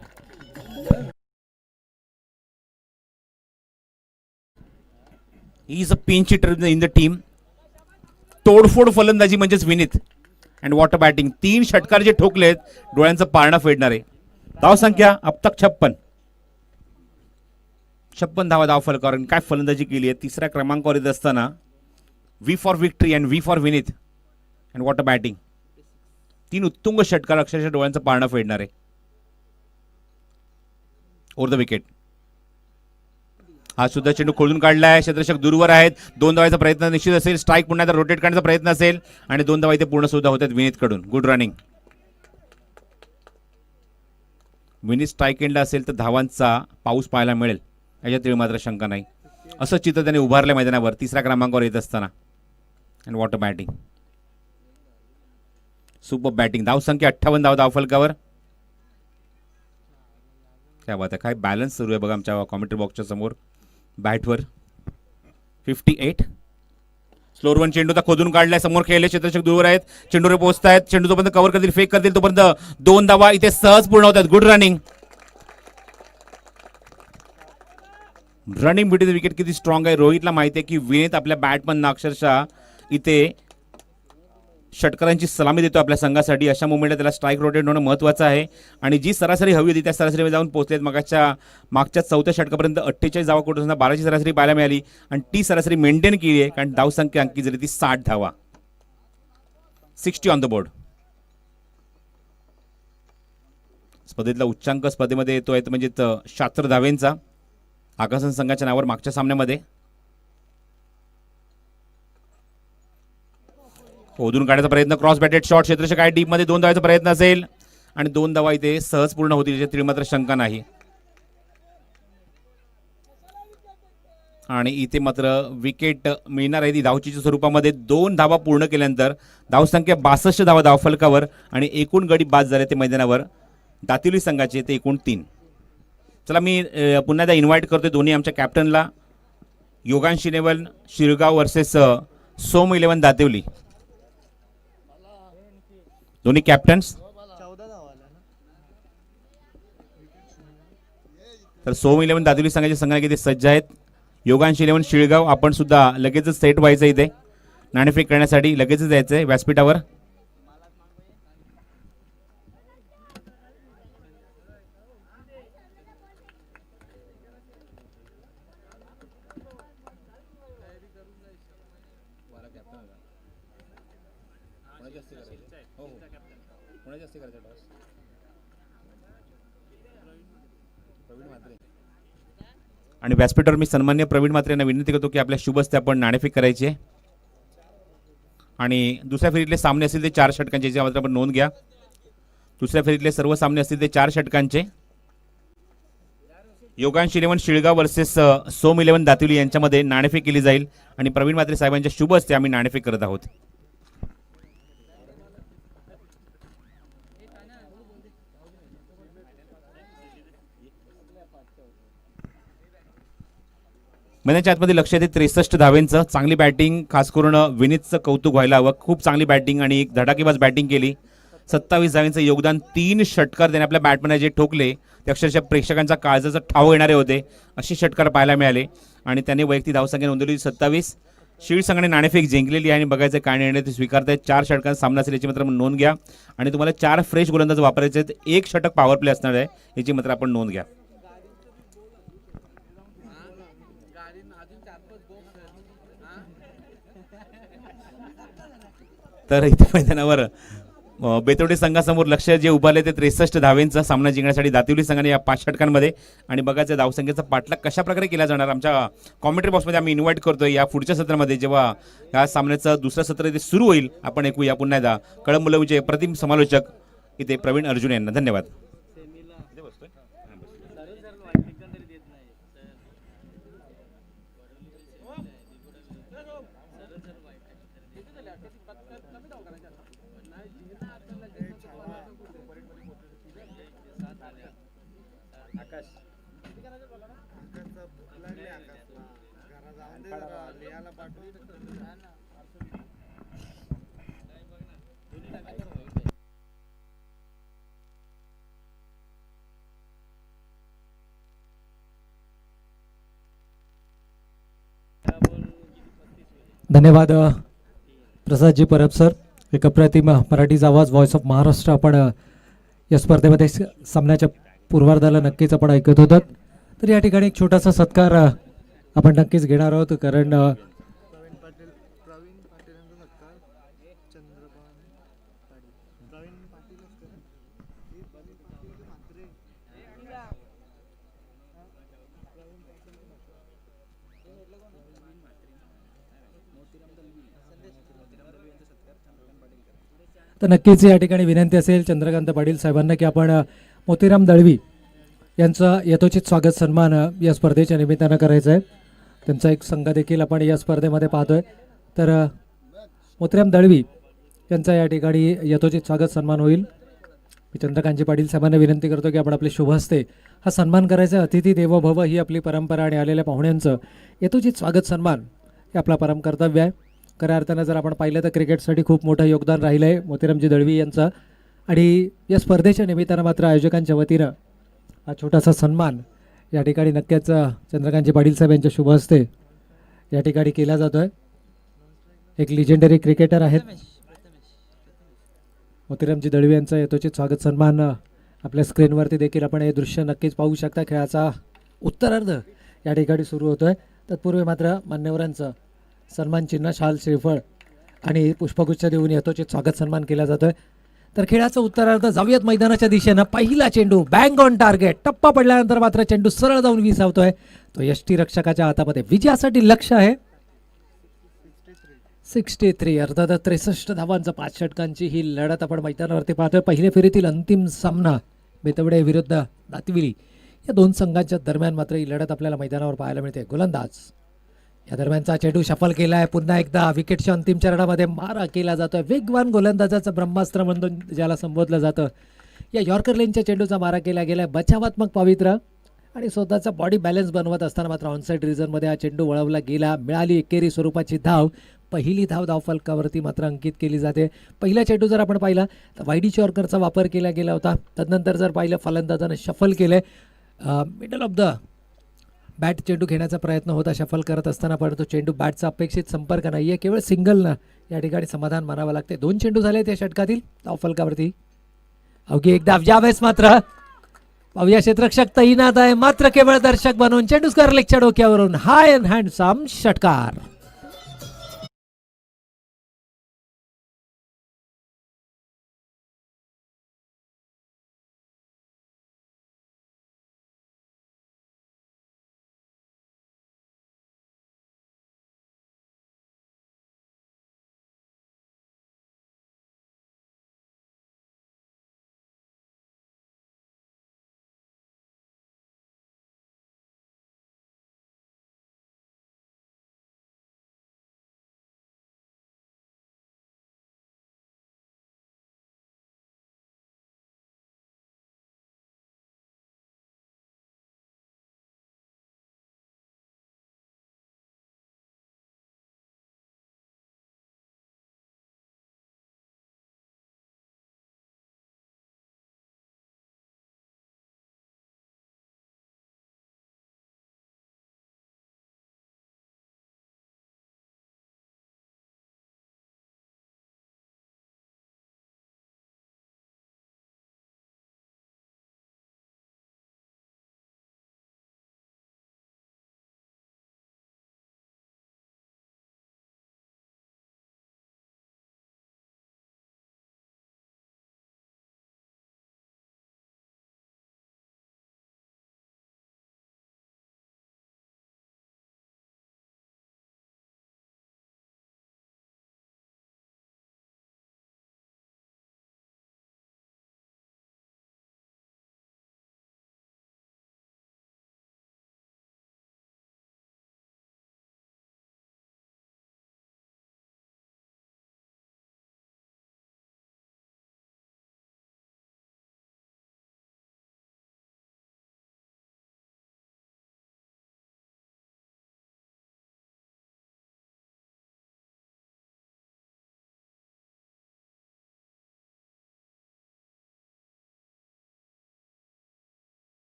He is a pinch hitter in the team. तोडफोड फलंदाजी म्हणजेच Vineet. And what a batting. 3 षटकार जे ठोकलेत डोळ्यांचं पारणं फेडणार आहे. धावसंख्या अब तक 56 धावा धावफलकावर. काय फलंदाजी केली आहे. 3ऱ्या क्रमांकावर येत असताना V for victory and V for Vineet. And what a batting. 3 उत्तुंग षटकार अक्षरशः डोळ्यांचं पारणं फेडणार आहे. Over the wicket. हा सुद्धा चेंडू खोलून काढलाय. क्षेत्ररक्षक दूरवर आहेत. 2 धावांचा प्रयत्न निश्चित असेल. स्ट्राईक पुन्हा एकदा रोटेट करण्याचा प्रयत्न असेल आणि 2 धावा इथे पूर्ण सुद्धा होतात विनीत कडून. Good running. विनीत स्ट्राईक एंडला असेल तर धावांचा पाऊस पाहायला मिळेल याच्यात मात्र शंका नाही. असं चित्र त्याने उभारलं मैदानावर 3ऱ्या क्रमांकावर येत असताना. And what a batting. Super batting. धावसंख्या 58 धावा धावफलकावर. काय बात आहे. काय बॅलन्स सुरू आहे बघा आमच्या कॉमेंट्री बॉक्सच्या समोर बॅटवर. 58. स्लोअर वन चेंडू खोदून काढलाय. समोर खेळले. क्षेत्ररक्षक दूरवर आहेत. चेंडूवर पोहोचतायत. चेंडू जोपर्यंत कव्हर करतील फेक करतील तोपर्यंत 2 धावा इथे सहज पूर्ण होतात. Good running. Running between the wicket किती स्ट्रॉंग आहे. रोहितला माहिती आहे की विनीत आपल्या बॅटमधनं अक्षरशः इथे षटकारांची सलामी देतो आपल्या संघासाठी. अशा मुवमेंटला त्याला स्ट्राईक रोटेट होणं महत्त्वाचं आहे. आणि जी सरासरी हवी होती त्या सरासरीमध्ये जाऊन पोहोचलेत. मागच्या चौथ्या षटकापर्यंत 48 धावा कुठे 12ची सरासरी पाहायला मिळाली आणि ती सरासरी मेंटेन केली आहे, कारण धावसंख्या अंकित झाली ती 60 धावा. 60 ऑन द बोर्ड. स्पर्धेतला उच्चांक स्पर्धेमध्ये येतो आहे म्हणजे 76 धावेंचा आकाशन संघाच्या नावावर मागच्या सामन्यामध्ये. ओधून काढण्याचा प्रयत्न, क्रॉस बॅटेड शॉट, क्षेत्ररक्षक काय डीपमध्ये 2 धावांचा प्रयत्न असेल आणि 2 धावा इथे सहज पूर्ण होतील याची मात्र शंका नाही. आणि इथे मात्र विकेट मिळणार आहे ती धावचीच्या स्वरूपामध्ये. 2 धावा पूर्ण केल्यानंतर धावसंख्या 62 धावा धावफलकावर आणि एकूण गडी बाद झाले ते मैदानावर दातिवली संघाचे ते एकूण 3. चला मी पुन्हा एकदा इन्व्हाइट करतोय दोन्ही आमच्या कॅप्टनला. योगांश इलेव्हन शिरगाव वर्सेस सोम इलेव्हन दातिवली. दोन्ही कॅप्टन्स. तर सोम इलेव्हन दातिवली संघाचे संघाने किती सज्ज आहेत. योगांश इलेव्हन शिळगाव आपण सुद्धा लगेचच सेट व्हायचं इथे नाणेफेक करण्यासाठी. लगेचच जायचं आहे व्यासपीठावर. आणि व्यासपीठावर मी सन्मान्य प्रवीण म्हात्रे यांना विनंती करतो की आपल्या शुभ हस्ते आपण नाणेफेक करायची आहे. आणि दुसऱ्या फेरीतले सामने असतील ते 4 षटकांचे, याची मात्र आपण नोंद घ्या. दुसऱ्या फेरीतले सर्व सामने असतील ते 4 षटकांचे. योगांश इलेव्हन शिळगाव वर्सेस सोम इलेव्हन दातिवली यांच्यामध्ये नाणेफेक केली जाईल आणि प्रवीण म्हात्रे साहेबांच्या शुभ हस्ते आम्ही नाणेफेक करत आहोत. मैदानाच्या आतमध्ये लक्ष येते 63 धावेंचं. चांगली बॅटिंग, खास करून विनीतचं कौतुक व्हायला हवं. खूप चांगली बॅटिंग आणि एक धडाकेबाज बॅटिंग केली. 27 धावेंचं योगदान. 3 षटकार त्याने आपल्या बॅटमॅनने जे ठोकले ते अक्षरशः प्रेक्षकांचा काळजाचा ठाव येणारे होते. असे षटकार पाहायला मिळाले आणि त्याने वैयक्तिक धावसंख्या नोंदवली 27. शिळ संघाने नाणेफेक जिंकलेली आहे आणि बघायचं काय निर्णय ते स्वीकारतायत. 4 षटकांचा सामना असेल याची मात्र नोंद घ्या. आणि तुम्हाला 4 फ्रेश गोलंदाज वापरायचे आहेत. 1 षटक पॉवर प्ले असणार आहे याची मात्र आपण नोंद घ्या. तर इथे मैदानावर बेतवडे संघासमोर लक्ष जे उभारले ते 63 धावेंचा सामना जिंकण्यासाठी दातिवली संघाने या 5 षटकांमध्ये. आणि बघायचं धावसंख्येचा पाठलाग कशा प्रकारे केला जाणार. आमच्या कॉमेंट्री बॉक्समध्ये आम्ही इन्व्हाइट करतोय या पुढच्या सत्रामध्ये जेव्हा या सामन्याचं दुसरं सत्र इथे सुरू होईल. आपण ऐकूया पुन्हा एकदा कळंबोलीचे प्रतिम समालोचक इथे प्रवीण अर्जुन यांना. धन्यवाद. धन्यवाद प्रसादजी परब सर. एक अप्रतिम मराठीचा आवाज, व्हॉइस ऑफ महाराष्ट्र आपण या स्पर्धेमध्ये सामन्याच्या पूर्वार्धाला नक्कीच आपण ऐकत होतात. तर या ठिकाणी एक छोटासा सत्कार आपण नक्कीच घेणार आहोत, कारण तर नक्कीच या ठिकाणी विनंती असेल चंद्रकांत पाटील साहेबांना की आपण मोतीराम दळवी यांचा यथोचित स्वागत सन्मान या स्पर्धेच्या निमित्तानं करायचं आहे. त्यांचा एक संघ देखील आपण या स्पर्धेमध्ये पाहतोय. तर मोतीराम दळवी यांचा या ठिकाणी यथोचित स्वागत सन्मान होईल. मी चंद्रकांत पाटील साहेबांना विनंती करतो की आपण आपले शुभ हस्ते हा सन्मान करायचा. अतिथी देवो भव ही आपली परंपरा आणि आलेल्या पाहुण्यांचं यथोचित स्वागत सन्मान हे आपला परम कर्तव्य आहे. खऱ्या अर्थानं जर आपण पाहिलं तर क्रिकेटसाठी खूप मोठं योगदान राहिलं आहे मोतीरामजी दळवी यांचं. आणि या स्पर्धेच्या निमित्तानं मात्र आयोजकांच्या वतीनं हा छोटासा सन्मान या ठिकाणी नक्कीच चंद्रकांतजी पाटील साहेब यांच्या शुभ हस्ते या ठिकाणी केला जातो आहे. एक लिजेंडरी क्रिकेटर आहेत मोतीरामजी दळवी यांचा यथोचित स्वागत सन्मान आपल्या स्क्रीनवरती देखील आपण हे दृश्य नक्कीच पाहू शकता. खेळाचा उत्तरार्ध या ठिकाणी सुरू होतोय. तत्पूर्वी मात्र मान्यवरांचं सन्मान चिन्ह, शाल, श्रीफळ आणि पुष्पगुच्छ देऊन यथोचित स्वागत सन्मान केला जातोय. तर खेळाचा उत्तरार्ध जाऊयात मैदानाच्या दिशेनं. पहिला चेंडू बँग ऑन टार्गेट. टप्पा पडल्यानंतर मात्र चेंडू सरळ जाऊन विसावतोय. तो यष्टीरक्षकाच्या हातामध्ये. विजयासाठी लक्ष आहे 63. अर्थात 63 धावांचं 5 षटकांची ही लढत आपण मैदानावरती पाहतोय. पहिल्या फेरीतील अंतिम सामना बेतवडे विरुद्ध दातिविली या दोन संघांच्या दरम्यान मात्र ही लढत आपल्याला मैदानावर पाहायला मिळते. गोलंदाज या दरम्यानचा चेंडू शफल केलाय. पुन्हा एकदा विकेटच्या अंतिम चरणामध्ये मारा केला जातोय. वेगवान गोलंदाजाचं ब्रह्मास्त्र म्हणून ज्याला संबोधलं जातं, या यॉर्कर लेनच्या चेंडूचा मारा केला गेलाय. बचावात्मक पवित्र आणि स्वतःचा बॉडी बॅलन्स बनवत असताना मात्र ऑनसाईड रिझनमध्ये हा चेंडू वळवला गेला. मिळाली एकेरी स्वरूपाची धाव. पहिली धाव धावफलकावरती मात्र अंकित केली जाते. पहिला चेंडू जर आपण पाहिला तर वायडी यॉर्करचा वापर केला गेला होता. तदनंतर जर पाहिलं फलंदाजानं शफल केलं. मिडल ऑफ द बॅट चेंडू घेण्याचा प्रयत्न होता शफल करत असताना, परंतु चेंडू बॅटचा अपेक्षित संपर्क नाही आहे. केवळ सिंगलनं या ठिकाणी समाधान मानावं लागते. 2 चेंडू झाले त्या षटकातील धावफलकावरती. अवघी एकदा यावेळेस मात्र पाहूया क्षेत्ररक्षक तैनात आहे, मात्र केवळ दर्शक बनवून चेंडू स्कॉरलेगच्या डोक्यावरून हाय अँड हँडसम षटकार.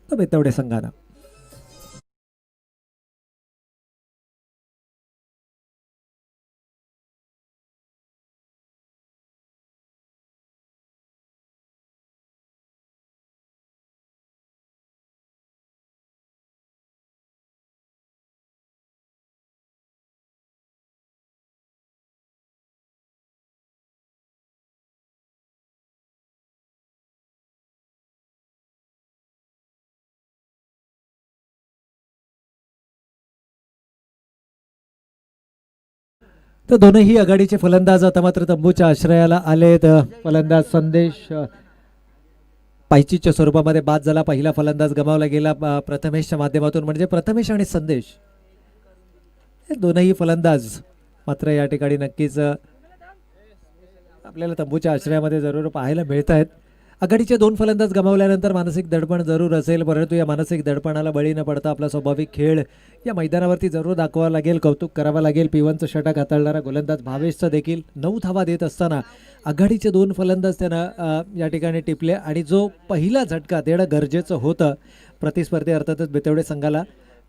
तर बेतवडे संघानं तर दोनही आघाडीचे फलंदाज आता मात्र तंबूच्या आश्रयाला आलेत. फलंदाज संदेश पायचीच्या स्वरूपामध्ये बाद झाला. पहिला फलंदाज गमावला गेला प्रथमेशच्या माध्यमातून, म्हणजे प्रथमेश आणि संदेश हे दोनही फलंदाज मात्र या ठिकाणी नक्कीच आपल्याला तंबूच्या आश्रयामध्ये जरूर पाहायला मिळत आहेत. आघाडीचे दोन फलंदाज गमावल्यानंतर मानसिक दडपण जरूर असेल, परंतु या मानसिक दडपणाला बळी न पडता आपला स्वाभाविक खेळ या मैदानावरती जरूर दाखवावा लागेल, कौतुक करावं लागेल. P1चं षटक हाताळणारा गोलंदाज भावेशचं देखील 9 धावा देत असताना आघाडीचे दोन फलंदाज त्यांना या ठिकाणी टिपले आणि जो पहिला झटका देणं गरजेचं होतं प्रतिस्पर्धी अर्थातच बेतवडे संघाला,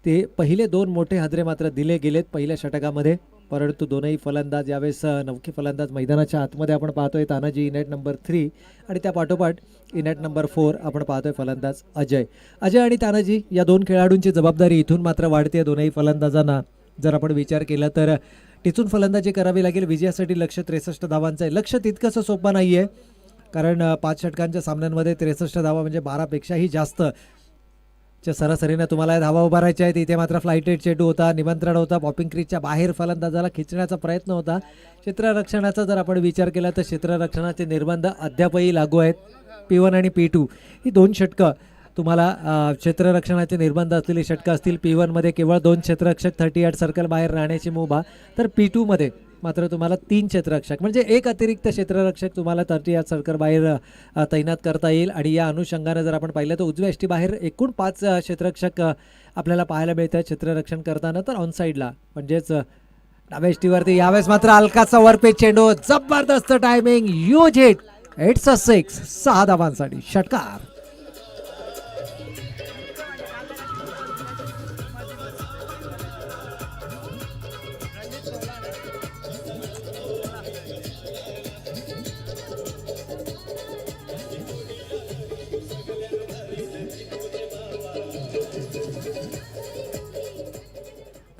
ते पहिले दोन मोठे हादरे मात्र दिले गेलेत पहिल्या षटकामध्ये. परंतु दोनही फलंदाज यावेळेस नवखे फलंदाज मैदानाच्या आतमध्ये आपण पाहतोय तानाजी इनेट नंबर 3 आणि त्या पाठोपाठ इनेट नंबर 4 आपण पाहतोय फलंदाज अजय. अजय आणि तानाजी या दोन खेळाडूंची जबाबदारी इथून मात्र वाढते. दोनही फलंदाजांना जर आपण विचार केला तर टिचून फलंदाजी करावी लागेल. विजयासाठी लक्ष्य 63 धावांचं आहे. लक्ष्य तितकंसं सोपं नाही आहे, कारण 5 षटकांच्या सामन्यांमध्ये 63 धावा म्हणजे 12पेक्षाही जास्त च्या सरासरीनं तुम्हाला धावा उभारायच्या आहेत. इथे मात्र फ्लायटेड चेंडू होता, निमंत्रण होता, पॉपिंग क्रीजच्या बाहेर फलंदाजाला खिचण्याचा प्रयत्न होता. क्षेत्ररक्षणाचा जर आपण विचार केला तर क्षेत्ररक्षणाचे निर्बंध अद्यापही लागू आहेत. P1 आणि P2 ही दोन षटकं तुम्हाला क्षेत्ररक्षणाचे निर्बंध असलेली षटकं असतील. P1मध्ये केवळ 2 क्षेत्ररक्षक 38 सर्कल बाहेर राहण्याची मुभा, तर P2मध्ये मात्र तुम्हाला 3 क्षेत्ररक्षक म्हणजे एक अतिरिक्त क्षेत्ररक्षक तुम्हाला 38 सर्कल बाहेर तैनात करता येईल. आणि या अनुषंगाने जर आपण पाहिलं तर उजव्या यष्टी बाहेर एकूण 5 क्षेत्ररक्षक आपल्याला पाहायला मिळतात क्षेत्ररक्षण करताना. तर ऑनसाईडला म्हणजेच डाव्या यष्टीवरती यावेळेस मात्र हलकासा वरपेच चेंडू, जबरदस्त timing, huge hit, it's a 6 धावांसाठी षटकार.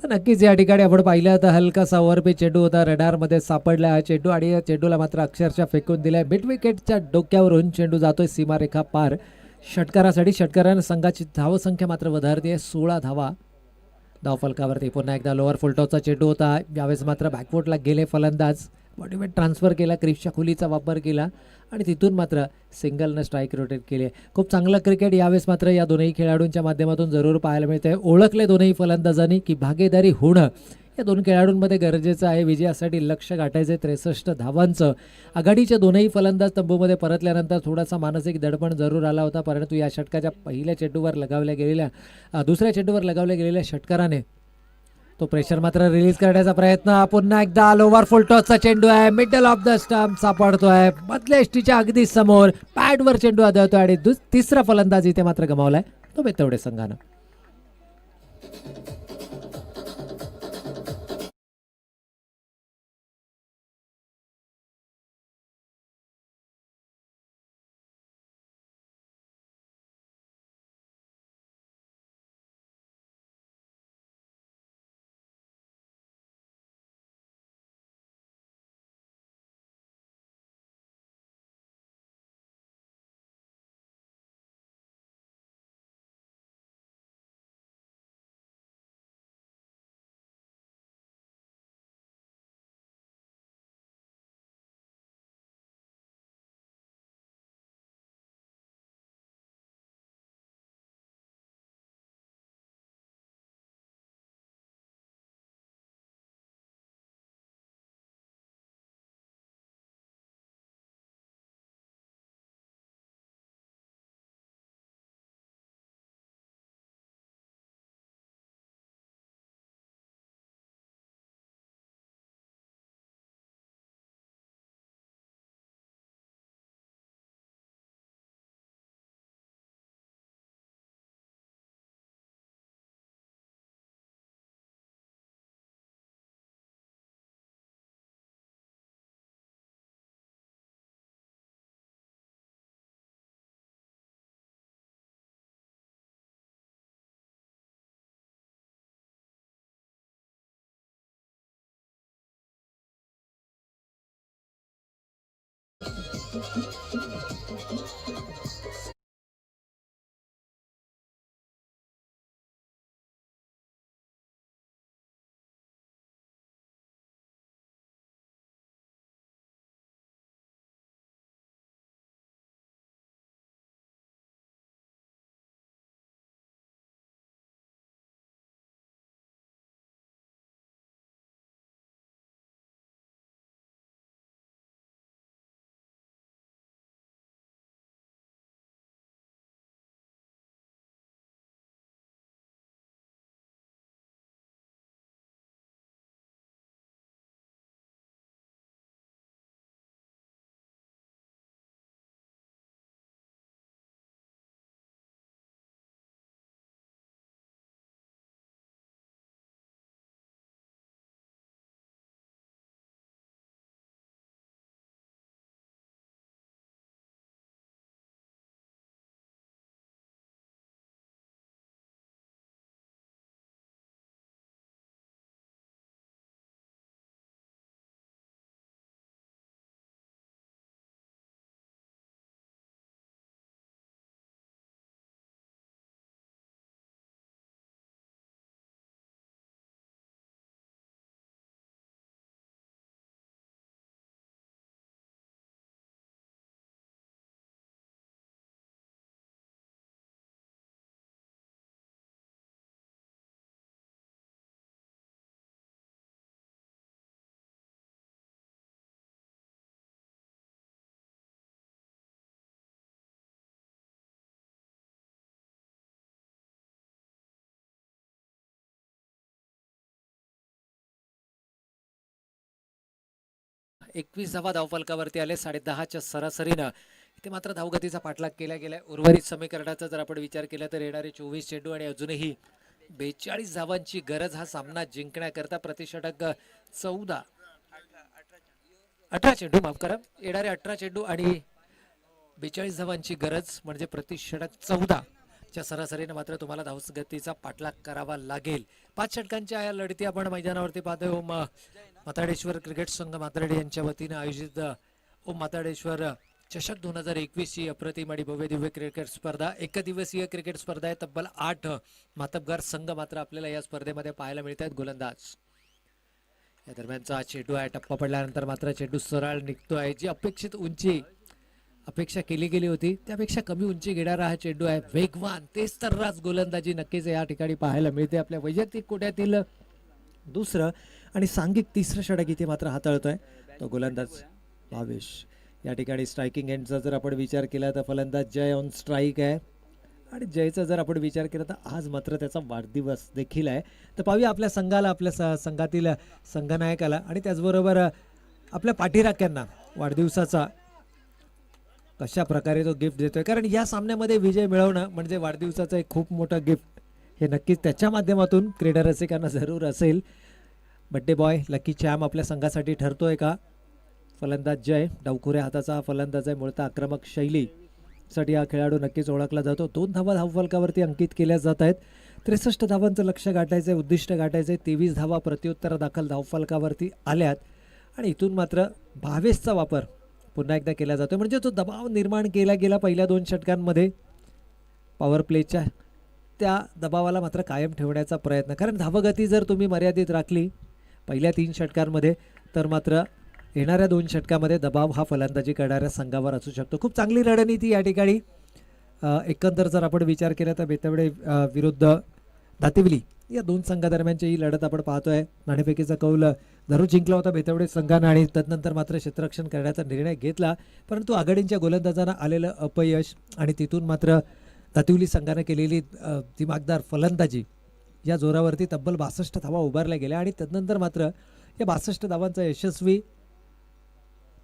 नक्कीच या ठिकाणी आपण पाहिलं तर हलकासा ओव्हरपे चेंडू होता, रडारमध्ये सापडला हा चेंडू आणि या चेंडूला मात्र अक्षरशः फेकून दिलाय. मिड विकेटच्या डोक्यावरून चेंडू जातोय सीमारेखा पार षटकारासाठी. षटकाराने संघाची धावसंख्या मात्र वधारते 16 धावा धावफलकावरती. पुन्हा एकदा लोअर फुलटॉसचा चेंडू होता. यावेळेस मात्र बॅकफुटला गेले फलंदाज, बॉडीवेट ट्रान्सफर केला, क्रीजच्या खोलीचा वापर केला आणि तिथून मात्र सिंगलनं स्ट्राईक रोटेट केले. खूप चांगलं क्रिकेट यावेळेस मात्र या दोनही खेळाडूंच्या माध्यमातून जरूर पाहायला मिळतंय. ओळखले दोनही फलंदाजांनी की भागीदारी होणं या दोन खेळाडूंमध्ये गरजेचं आहे. विजयासाठी लक्ष्य गाठायचे 63 धावांचं. आघाडीचे दोनही फलंदाज तंबूमध्ये परतल्यानंतर थोडासा मानसिक दडपण जरूर आला होता, परंतु या षटकाच्या पहिल्या चेंडूवर लगावल्या गेलेल्या दुसऱ्या चेंडूवर लगावल्या गेलेल्या षटकाराने तो प्रेशर मात्र रिलीज करण्याचा प्रयत्न. पुन्हा एकदा लोवर फुल टॉसचा चेंडू आहे, मिडल ऑफ द स्टंप सापडतोय मधल्या एसटीच्या अगदी समोर, पॅडवर चेंडू आदळतोय आणि तिसरा फलंदाज इथे मात्र गमावलाय तो बेतवडे संघानं. 21 धावा धावफलकावरती आले 10:30च्या सरासरीनं. इथे मात्र धावगतीचा पाठलाग केला गेलाय. उर्वरित समीकरणाचा जर आपण विचार केला तर येणारे 24 चेंडू आणि अजूनही 42 धावांची गरज हा सामना जिंकण्याकरता. प्रतिषटक 18 चेंडू, माफ करा, येणारे 18 चेंडू आणि 42 धावांची गरज म्हणजे प्रतिषटक 14 च्या सरासरीने मात्र तुम्हाला धावगतीचा पाठलाग करावा लागेल. 5 षटकांच्या या लढती आपण मैदानावरती पाहतोय. ओम माताडेश्वर क्रिकेट संघ माताडे यांच्या वतीने आयोजित ओम माताडेश्वर चषक 2021 ची अप्रतिम आणि भव्य दिव्य क्रिकेट स्पर्धा, एकदिवसीय क्रिकेट स्पर्धा आहे. तब्बल 8 मातबगार संघ मात्र आपल्याला या स्पर्धेमध्ये पाहायला मिळत आहेत. गोलंदाज या दरम्यानचा चेंडू आहे. टप्पा पडल्यानंतर मात्र चेंडू सरळ निघतोय. जी अपेक्षित उंची अपेक्षा केली गेली होती त्यापेक्षा कमी उंची घेणारा हा चेंडू आहे. वेगवान तेच तर राज गोलंदाजी नक्कीच या ठिकाणी पाहायला मिळते. आपल्या वैयक्तिक कोट्यातील दुसरं आणि सांघिक तिसरं षटक इथे मात्र हाताळतोय तो गोलंदाज भावेश. या ठिकाणी स्ट्रायकिंग एंडचा जर आपण विचार केला तर फलंदाज जय ऑन स्ट्राईक आहे. आणि जयचा जर आपण विचार केला तर आज मात्र त्याचा वाढदिवस देखील आहे. तर पाहूया आपल्या संघाला, आपल्या संघातील संघनायकाला आणि त्याचबरोबर आपल्या पाठीराख्यांना वाढदिवसाचा कशा प्रकारे तो गिफ्ट देतोय. कारण या सामन्यामध्ये विजय मिळवणं म्हणजे वाढदिवसाचं एक खूप मोठं गिफ्ट हे नक्कीच त्याच्या माध्यमातून क्रीडा रसिकांना जरूर असेल. बड्डे बॉय लकी चॅम आपल्या संघासाठी ठरतोय का? फलंदाज जय डावखुऱ्या हाताचा फलंदाज आहे. मूळतः आक्रमक शैलीसाठी हा खेळाडू नक्कीच ओळखला जातो. 2 धावा धावफलकावरती अंकित केल्या जात आहेत. 63 धावांचं लक्ष गाठायचं आहे, उद्दिष्ट गाठायचं आहे. 23 धावा प्रत्युत्तर दाखल धावफलकावरती आल्यात आणि इथून मात्र 22चा वापर पुन्हा एकदा केला जातो. म्हणजे तो दबाव निर्माण केला गेला पहिल्या 2 षटकांमध्ये पॉवर प्लेच्या, त्या दबावाला मात्र कायम ठेवण्याचा प्रयत्न. कारण धावगती जर तुम्ही मर्यादित राखली पहिल्या 3 षटकांमध्ये तर मात्र येणाऱ्या 2 षटकामध्ये दबाव हा फलंदाजी करणाऱ्या संघावर असू शकतो. खूप चांगली रणनीती या ठिकाणी एकंदर जर आपण विचार केला तर बेतवडे विरुद्ध दातिवली या 2 संघादरम्यानची ही लढत आपण पाहतोय. नाणेफेकीचा कौल जरूर जिंकला होता बेतवडे संघानं आणि तदनंतर मात्र क्षेत्ररक्षण करण्याचा निर्णय घेतला. परंतु आघाडींच्या गोलंदाजांना आलेलं अपयश आणि तिथून मात्र दातिवली संघानं केलेली दिमागदार फलंदाजी या जोरावरती तब्बल 62 धावा उभारल्या गेल्या आणि तदनंतर मात्र या 62 धावांचा यशस्वी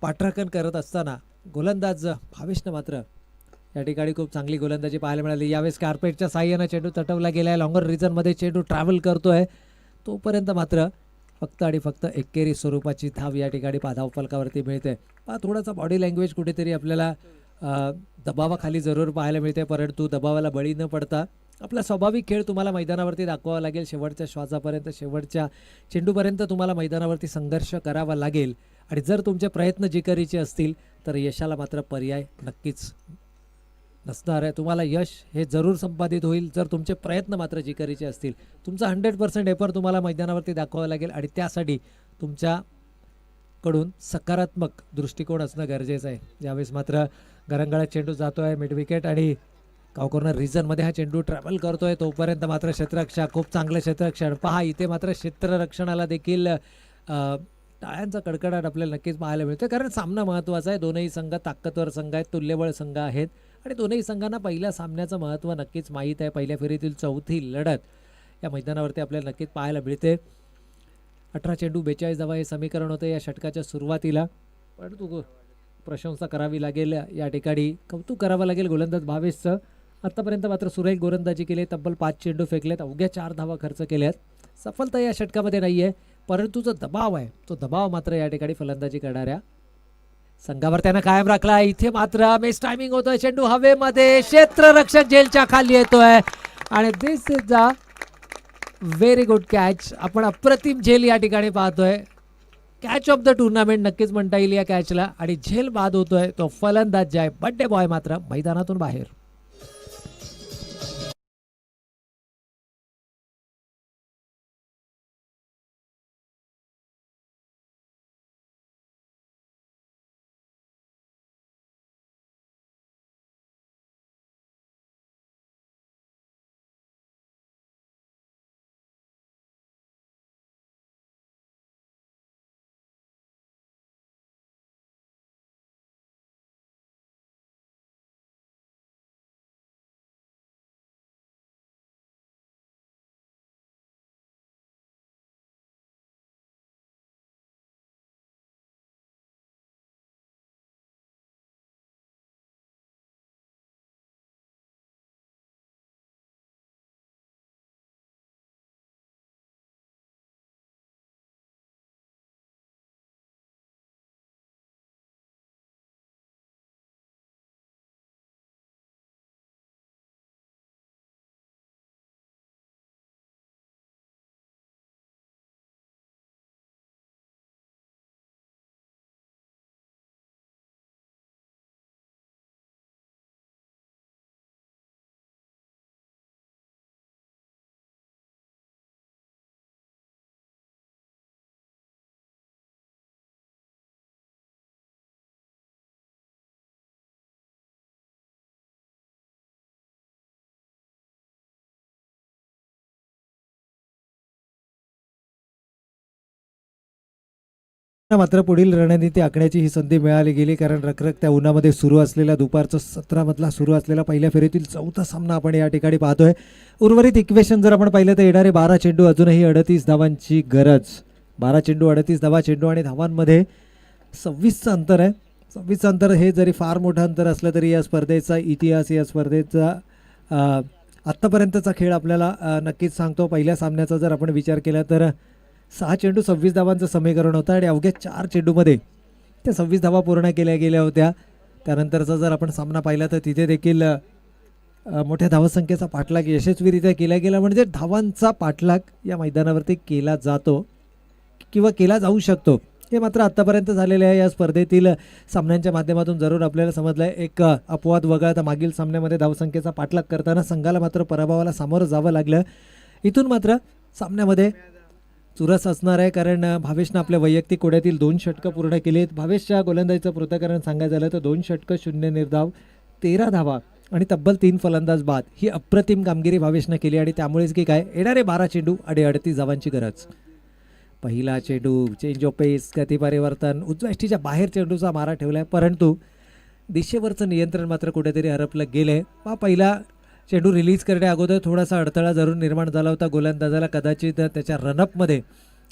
पाठराखण करत असताना गोलंदाज भावेशनं मात्र या ठिकाणी खूप चांगली गोलंदाजी पाहायला मिळाली. यावेळेस कार्पेटच्या साह्यानं चेंडू तटवला गेला आहे. लॉंगर रिजनमध्ये चेंडू ट्रॅव्हल करतोय. तोपर्यंत मात्र फक्त आणि फक्त एकेरी स्वरूपाची धाव या ठिकाणी धावफलकावरती मिळते. थोडासा बॉडी लँग्वेज कुठेतरी आपल्याला दबावाखाली जरूर पाहायला मिळते. परंतु दबावाला बळी न पडता आपला स्वाभाविक खेळ तुम्हाला मैदानावरती दाखवावा लागेल. शेवटच्या श्वासापर्यंत, शेवटच्या चेंडूपर्यंत तुम्हाला मैदानावरती संघर्ष करावा लागेल. आणि जर तुमचे प्रयत्न जिकरीचे असतील तर यशाला मात्र पर्याय नक्कीच नसणार आहे. तुम्हाला यश हे जरूर संपादित होईल जर तुमचे प्रयत्न मात्र जिकरीचे असतील. तुमचा 100% एफर्ट तुम्हाला मैदानावरती दाखवावा लागेल आणि त्यासाठी तुमच्याकडून सकारात्मक दृष्टिकोन असणं गरजेचं आहे. यावेळेस मात्र गरंगाळा चेंडू जातोय मिड विकेट आणि कॉर्नर रिजनमध्ये हा चेंडू ट्रॅव्हल करतोय. तोपर्यंत मात्र क्षेत्ररक्षण, खूप चांगलं क्षेत्ररक्षण पहा. इथे मात्र क्षेत्ररक्षणाला देखील टाळ्यांचा कडकडाट आपल्याला नक्कीच पाहायला मिळतो. कारण सामना महत्त्वाचा आहे. दोनही संघ ताकदवर संघ आहेत, तुल्यबळ संघ आहेत आणि दोनही संघांना पहिल्या सामन्याचं महत्त्व नक्कीच माहीत आहे. पहिल्या फेरीतील 4थी लढत या मैदानावरती आपल्याला नक्कीच पाहायला मिळते. 18 चेंडू 42 धावा हे समीकरण होतं या षटकाच्या सुरुवातीला. परंतु प्रशंसा करावी लागेल, या ठिकाणी कौतुक करावं लागेल गोलंदाज भावेशचं. आत्तापर्यंत मात्र सुरेख गोलंदाजी केली. तब्बल 5 चेंडू फेकलेत, अवघ्या 4 धावा खर्च केल्यात. सफलता या षटकामध्ये नाही आहे, परंतु जो दबाव आहे तो दबाव मात्र या ठिकाणी फलंदाजी करणाऱ्या संघावर त्यानं कायम राखला. इथे मात्र मिस टायमिंग होतोय. चेंडू हवेमध्ये, क्षेत्ररक्षक झेलच्या खाली येतोय आणि this is a very good catch. आपण अप्रतिम झेल या ठिकाणी पाहतोय. कॅच ऑफ द टुर्नामेंट नक्कीच म्हणता येईल या कॅचला आणि झेल बाद होतोय तो फलंदाज जय. बड्डे बॉय मात्र मैदानातून बाहेर. मात्र पुढील रणनीती आखण्याची ही संधी मिळाली गेली, कारण रखरखत्या उन्हामध्ये सुरू असलेल्या दुपारचं 17 मधला सुरू असलेला पहिल्या फेरीतील चौथा सामना आपण या ठिकाणी पाहतोय. उर्वरित इक्वेशन जर आपण पाहिलं तर येणारे 12 चेंडू अजूनही 38 धावांची गरज. 12 चेंडू 38 धावा, चेंडू आणि धावांमध्ये 26चं अंतर आहे. 26चं अंतर हे जरी फार मोठं अंतर असलं तरी या स्पर्धेचा इतिहास, या स्पर्धेचा आत्तापर्यंतचा खेळ आपल्याला नक्कीच सांगतो. पहिल्या सामन्याचा जर आपण विचार केला तर 6 चेंडू 26 धावांचं समीकरण होतं आणि अवघ्या 4 चेंडूमध्ये त्या 26 धावा पूर्ण केल्या गेल्या होत्या. त्यानंतरचा जर आपण सामना पाहिला तर तिथे देखील मोठ्या धावसंख्येचा पाठलाग यशस्वीरित्या केला गेला. म्हणजे धावांचा पाठलाग या मैदानावरती केला जातो किंवा केला जाऊ शकतो, हे मात्र आत्तापर्यंत झालेले आहे. या स्पर्धेतील सामन्यांच्या माध्यमातून जरूर आपल्याला समजलं आहे. एक अपवाद वगळता मागील सामन्यामध्ये धावसंख्येचा पाठलाग करताना संघाला मात्र पराभवाला सामोरं जावं लागलं. इथून मात्र सामन्यामध्ये चुरस असणार आहे, कारण भावेशनं आपल्या वैयक्तिक कोड्यातील 2 षटकं पूर्ण केली आहेत. भावेशच्या गोलंदाजीचं पृथक्करण सांगायचं झालं तर 2 षटकं 0 निर्धाव 13 धावा आणि तब्बल 3 फलंदाज बाद ही अप्रतिम कामगिरी भावेशनं केली. आणि त्यामुळेच की काय, येणारे 12 चेंडू आणि 38 धावांची गरज. पहिला चेंडू, चेंज ऑफ पेस, गती परिवर्तन, उजव्या यष्टीच्या बाहेर चेंडूचा मारा ठेवला आहे, परंतु दिशेवरचं नियंत्रण मात्र कुठेतरी हरपलं गेलं आहे. पहिला चेंडू रिलीज करण्या अगोदर थोडासा अडथळा जरूर निर्माण झाला होता गोलंदाजाला. कदाचित त्याच्या रनअपमध्ये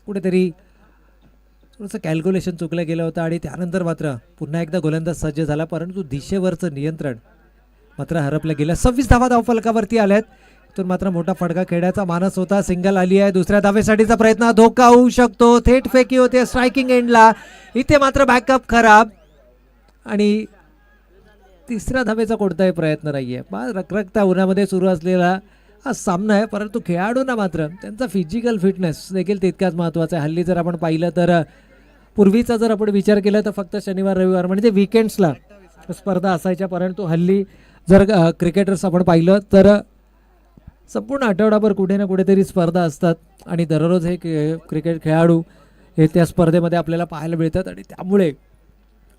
कुठेतरी थोडंसं कॅल्क्युलेशन चुकलं गेलं होतं आणि त्यानंतर मात्र पुन्हा एकदा गोलंदाज सज्ज झाला, परंतु दिशेवरचं नियंत्रण मात्र हरपलं गेलं. 26 धावा धावफलकावरती आल्यात. इथून मात्र मोठा फटका खेळण्याचा मानस होता. सिंगल आली आहे. दुसऱ्या धावेसाठीचा प्रयत्न, धोका होऊ शकतो. थेट फेकी होते स्ट्रायकिंग एंडला. इथे मात्र बॅकअप खराब आणि तिसऱ्या धावेचा कोणताही प्रयत्न नाही आहे. रखरखत्या उन्हामध्ये सुरू असलेला हा सामना आहे, परंतु खेळाडूंना मात्र त्यांचा फिजिकल फिटनेस देखील तितकाच महत्त्वाचा आहे. हल्ली जर आपण पाहिलं तर पूर्वीचा जर आपण विचार केला तर फक्त शनिवार रविवार म्हणजे विकेंड्सला स्पर्धा असायच्या, परंतु हल्ली जर क्रिकेटर्स आपण पाहिलं तर संपूर्ण आठवडाभर कुठे ना कुठेतरी स्पर्धा असतात आणि दररोज हे क्रिकेट खेळाडू हे त्या स्पर्धेमध्ये आपल्याला पाहायला मिळतात. आणि त्यामुळे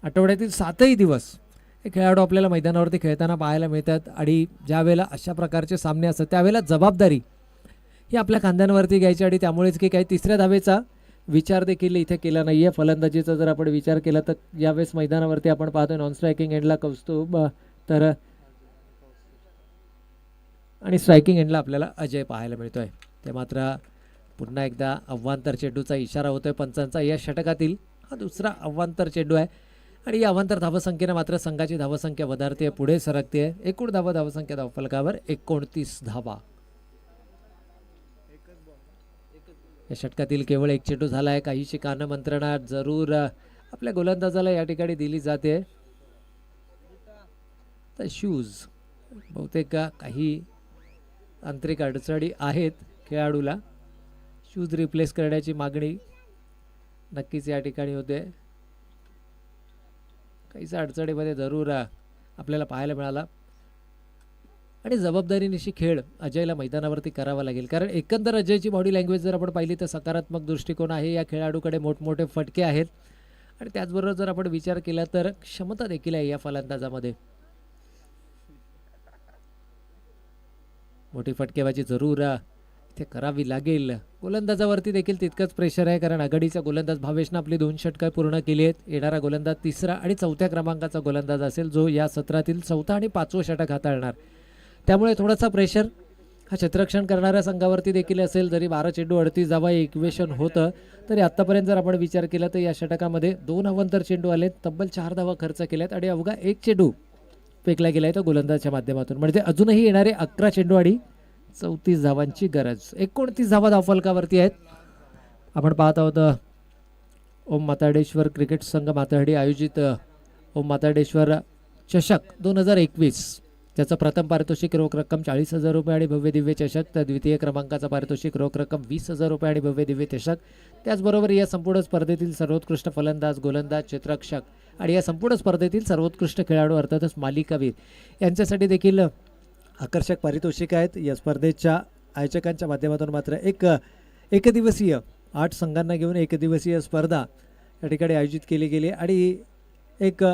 आठवड्यातील 7ही दिवस हे खेळाडू आपल्याला मैदानावरती खेळताना पाहायला मिळतात. आणि ज्यावेळेला अशा प्रकारचे सामने असतात त्यावेळेला जबाबदारी ही आपल्या खांद्यांवरती घ्यायची. आणि त्यामुळेच की काही तिसऱ्या धावेचा विचार देखील इथे केला नाही आहे. फलंदाजीचा जर आपण विचार केला तर यावेळेस मैदानावरती आपण पाहतोय नॉन स्ट्रायकिंग एंडला कौस्तुभ तर आणि स्ट्रायकिंग एंडला आपल्याला अजय पाहायला मिळतोय. ते मात्र पुन्हा एकदा अव्वांतर चेंडूचा इशारा होतोय पंचांचा. या षटकातील हा दुसरा अव्वांतर चेंडू आहे आणि या अव्वांतर धावसंख्येने मात्र संघाची धावसंख्या वधारते, पुढे सरकते. एकूण धावसंख्या धावफलकावर 29 धावा. या षटकातील केवळ एक चेंडू झाला आहे. काहीशी कानमंत्रणा जरूर आपल्या गोलंदाजाला या ठिकाणी दिली जाते. तर शूज बहुतेक काही तांत्रिक अडचणी आहेत खेळाडूला. शूज रिप्लेस करण्याची मागणी नक्कीच या ठिकाणी होते. काहीसा अडचणीमध्ये जरूर आपल्याला पाहायला मिळाला आणि जबाबदारीनिशी खेळ अजयला मैदानावरती करावा लागेल, कारण एकंदर अजयची बॉडी लँग्वेज जर आपण पाहिली तर सकारात्मक दृष्टिकोन आहे. या खेळाडूकडे मोठमोठे फटके आहेत आणि त्याचबरोबर जर आपण विचार केला तर क्षमता देखील आहे या फलंदाजामध्ये. मोठी फटकेबाजी जरूर इथे करावी लागेल. गोलंदाजावरती देखील तितकंच प्रेशर आहे, कारण आघाडीचा गोलंदाज भावेशनं आपली 2 षटकं पूर्ण केली आहेत. येणारा गोलंदाज 3रा आणि 4थ्या क्रमांकाचा गोलंदाज असेल, जो या सत्रातील 4था आणि 5वं षटक हाताळणार. त्यामुळे थोडासा प्रेशर हा क्षेत्ररक्षण करणाऱ्या संघावरती देखील असेल. जरी 12 चेंडू 38 धावा इक्वेशन होतं तरी आत्तापर्यंत जर आपण विचार केला तर या षटकामध्ये 2 अवांतर चेंडू आलेत, तब्बल 4 धावा खर्च केल्यात आणि अवघा 1 चेंडू फेकला गेला आहे तो गोलंदाजच्या माध्यमातून. म्हणजे अजूनही येणारे 11 चेंडू आणि 34 धावांची गरज. 29 धावा धावफलकावरती आहेत. आपण पाहत आहोत ओम माताडेश्वर क्रिकेट संघ माताडी आयोजित ओम माताडेश्वर चषक 2021. त्याचं प्रथम पारितोषिक रोख रक्कम 40,000 रुपये आणि भव्य दिव्य चषक. तर द्वितीय क्रमांकाचा पारितोषिक रोख रक्कम 20,000 रुपये आणि भव्य दिव्य चषक. त्याचबरोबर या संपूर्ण स्पर्धेतील सर्वोत्कृष्ट फलंदाज, गोलंदाज, क्षेत्ररक्षक आणि या संपूर्ण स्पर्धेतील सर्वोत्कृष्ट खेळाडू अर्थातच मालिकावीर यांच्यासाठी देखील आकर्षक पारितोषिक आहेत. या स्पर्धेच्या आयोजकांच्या माध्यमातून मात्र एक दिवसीय 8 संघांना घेऊन एकदिवसीय स्पर्धा या ठिकाणी आयोजित केली गेली आणि एक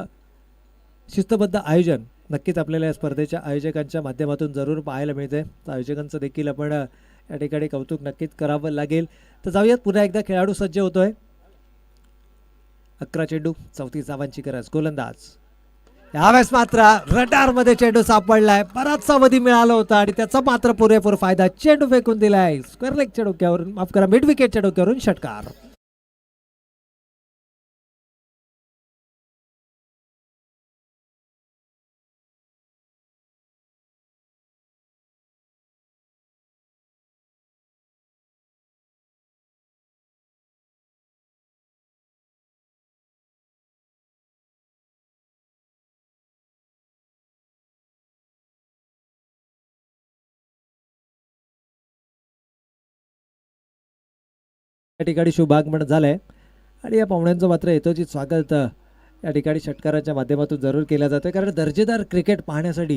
शिस्तबद्ध आयोजन नक्कीच आपल्याला या स्पर्धेच्या आयोजकांच्या माध्यमातून जरूर पाहायला मिळते. तर आयोजकांचं देखील आपण या ठिकाणी कौतुक नक्कीच करावं लागेल. तर जाऊयात, पुन्हा एकदा खेळाडू सज्ज होतोय. 11 चेंडू 34 धावांची गरज. गोलंदाज यावेळेस मात्र रडारमध्ये चेंडू सापडलाय. बराचसा अवधी मिळाला होता आणि त्याचा मात्र पुरेपूर फायदा. चेंडू फेकून दिलाय स्क्वेअर लेगच्या डोक्यावरून, माफ करा मिड विकेटच्या डोक्यावरून षटकार. या ठिकाणी शुभागमन झालंय आणि या पाहुण्यांचं मात्र यथोचित स्वागत या ठिकाणी षटकाराच्या माध्यमातून जरूर केलं जातं. कारण दर्जेदार क्रिकेट पाहण्यासाठी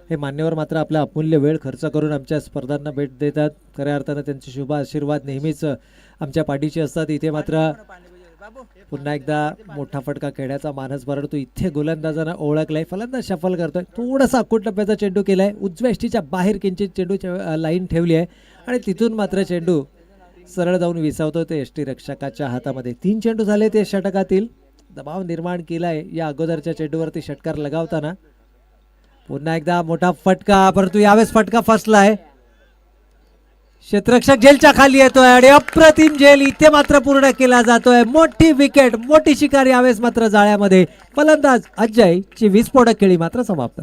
हे मान्यवर मात्र आपला अमूल्य वेळ खर्च करून आमच्या स्पर्धांना भेट देतात. खऱ्या अर्थानं त्यांचे शुभ आशीर्वाद नेहमीच आमच्या पाठीशी असतात. इथे मात्र पुन्हा एकदा मोठा फटका खेळण्याचा मानस, परंतु इथे गोलंदाजांना ओळखलाय. फलंदाज शफल करतोय. थोडासा अक्कूट टप्प्याचा चेंडू केलाय. उजव्या एष्टीच्या बाहेर किंचित चेंडू लाईन ठेवली आहे आणि तिथून मात्र चेंडू सरळ जाऊन विसावतो ते एष्टी रक्षकाच्या हातामध्ये. 3 चेंडू झाले ते षटकातील. दबाव निर्माण केलाय या अगोदरच्या चेंडूवरती षटकार लगावताना. पुन्हा एकदा मोठा फटका, परंतु यावेळेस फटका फसलाय. क्षेत्ररक्षक झेलच्या खाली येतोय आणि अप्रतिम झेल इथे मात्र पूर्ण केला जातोय. मोठी विकेट, मोठी शिकार यावेळेस मात्र जाळ्यामध्ये. फलंदाज अजय ची विस्फोटक खेळी मात्र समाप्त.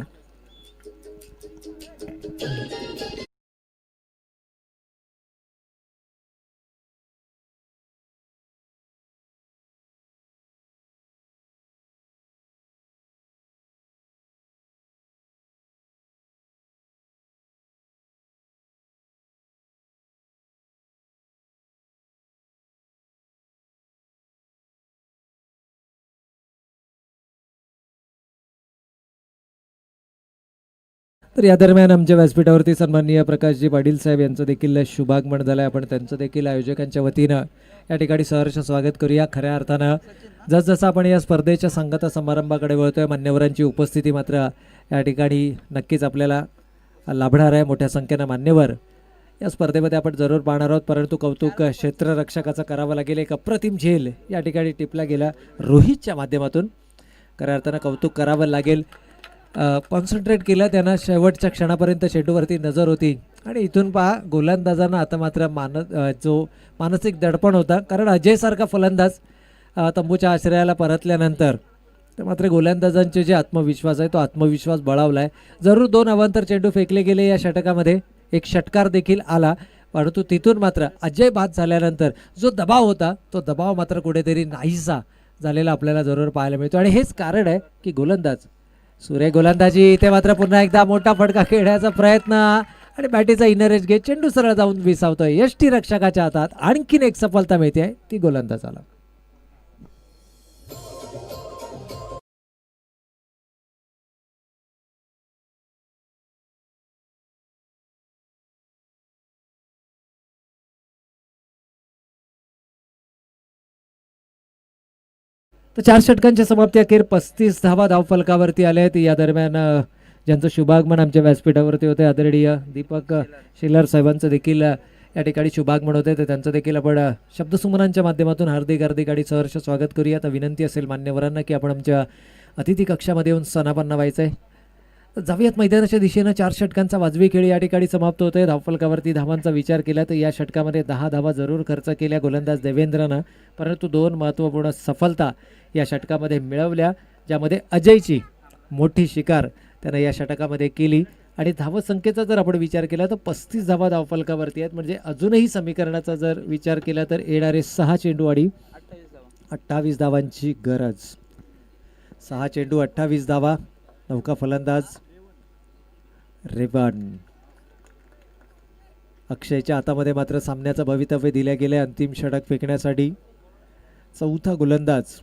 तर या दरम्यान आमच्या व्यासपीठावरती सन्माननीय प्रकाशजी पाटील साहेब यांचं देखील शुभागमन झालं आहे. आपण त्यांचं देखील आयोजकांच्या वतीनं या ठिकाणी सहर्ष स्वागत करूया. खऱ्या अर्थानं जसजसं आपण या स्पर्धेच्या सांगता समारंभाकडे वळतोय, मान्यवरांची उपस्थिती मात्र या ठिकाणी नक्कीच आपल्याला लाभणार आहे. मोठ्या संख्येनं मान्यवर या स्पर्धेमध्ये आपण जरूर पाहणार आहोत. परंतु कौतुक क्षेत्ररक्षकाचं करावं लागेल. एक अप्रतिम झेल या ठिकाणी टिपला गेला रोहितच्या माध्यमातून. खऱ्या अर्थानं कौतुक करावं लागेल. कॉन्सन्ट्रेट केलं त्यांना. शेवटच्या क्षणापर्यंत चेंडूवरती नजर होती आणि इथून पहा गोलंदाजांना आता मात्र जो मानसिक दडपण होता, कारण अजयसारखा फलंदाज तंबूच्या आश्रयाला परतल्यानंतर तर मात्र गोलंदाजांचे जे आत्मविश्वास आहे तो आत्मविश्वास बळावला आहे. जरूर 2 अवांतर चेंडू फेकले गेले या षटकामध्ये. एक षटकार देखील आला, परंतु तिथून मात्र अजय बाद झाल्यानंतर जो दबाव होता तो दबाव मात्र कुठेतरी नाहीसा झालेला आपल्याला जरूर पाहायला मिळतो. आणि हेच कारण आहे की गोलंदाज सूर्य गोलंदाजी इथे मात्र पुन्हा एकदा मोठा फटका खेळण्याचा प्रयत्न आणि बॅटीचा इनर एज घेत चेंडू सरळ जाऊन विसावतोय यष्टी रक्षकाच्या हातात. आणखीन एक सफलता मिळते आहे ती गोलंदाजाला. तर 4 षटकांच्या समाप्ती अखेर 35 धावा धावफलकावरती आल्या आहेत. या दरम्यान ज्यांचं शुभागमन आमच्या व्यासपीठावरती होते आदरणीय दीपक शिलर साहेबांचं देखील या ठिकाणी शुभागमन होते, तर त्यांचं देखील आपण शब्दसुमनांच्या माध्यमातून हार्दिक हार्दिक आणि सहर्ष स्वागत करूया. तर विनंती असेल मान्यवरांना की आपण आमच्या अतिथी कक्षामध्ये येऊन सनापन्न व्हायचं आहे. जाऊयात मैदानाच्या दिशेनं. 4 षटकांचा वाजवी खेळ या ठिकाणी समाप्त होतोय. धावफलकावरती धावांचा विचार केला तर या षटकामध्ये 10 धावा जरूर खर्च केल्या गोलंदाज देवेंद्रनं, परंतु 2 महत्त्वपूर्ण सफलता या षटकामध्ये मिळवल्या, ज्यामध्ये अजयची मोठी शिकार त्यानं या षटकामध्ये केली. आणि धावसंख्येचा जर आपण विचार केला तर 35 धावा धावफलकावरती आहेत. म्हणजे अजूनही समीकरणाचा जर विचार केला तर येणारे 6 चेंडू आणि 28 धावांची गरज. 6 चेंडू 28 धावा. नौका फलंदाज रेबन अक्षयच्या हातामध्ये मात्र सामन्याचं भवितव्य दिल्या गेले अंतिम षटक फेकण्यासाठी. चौथा गोलंदाज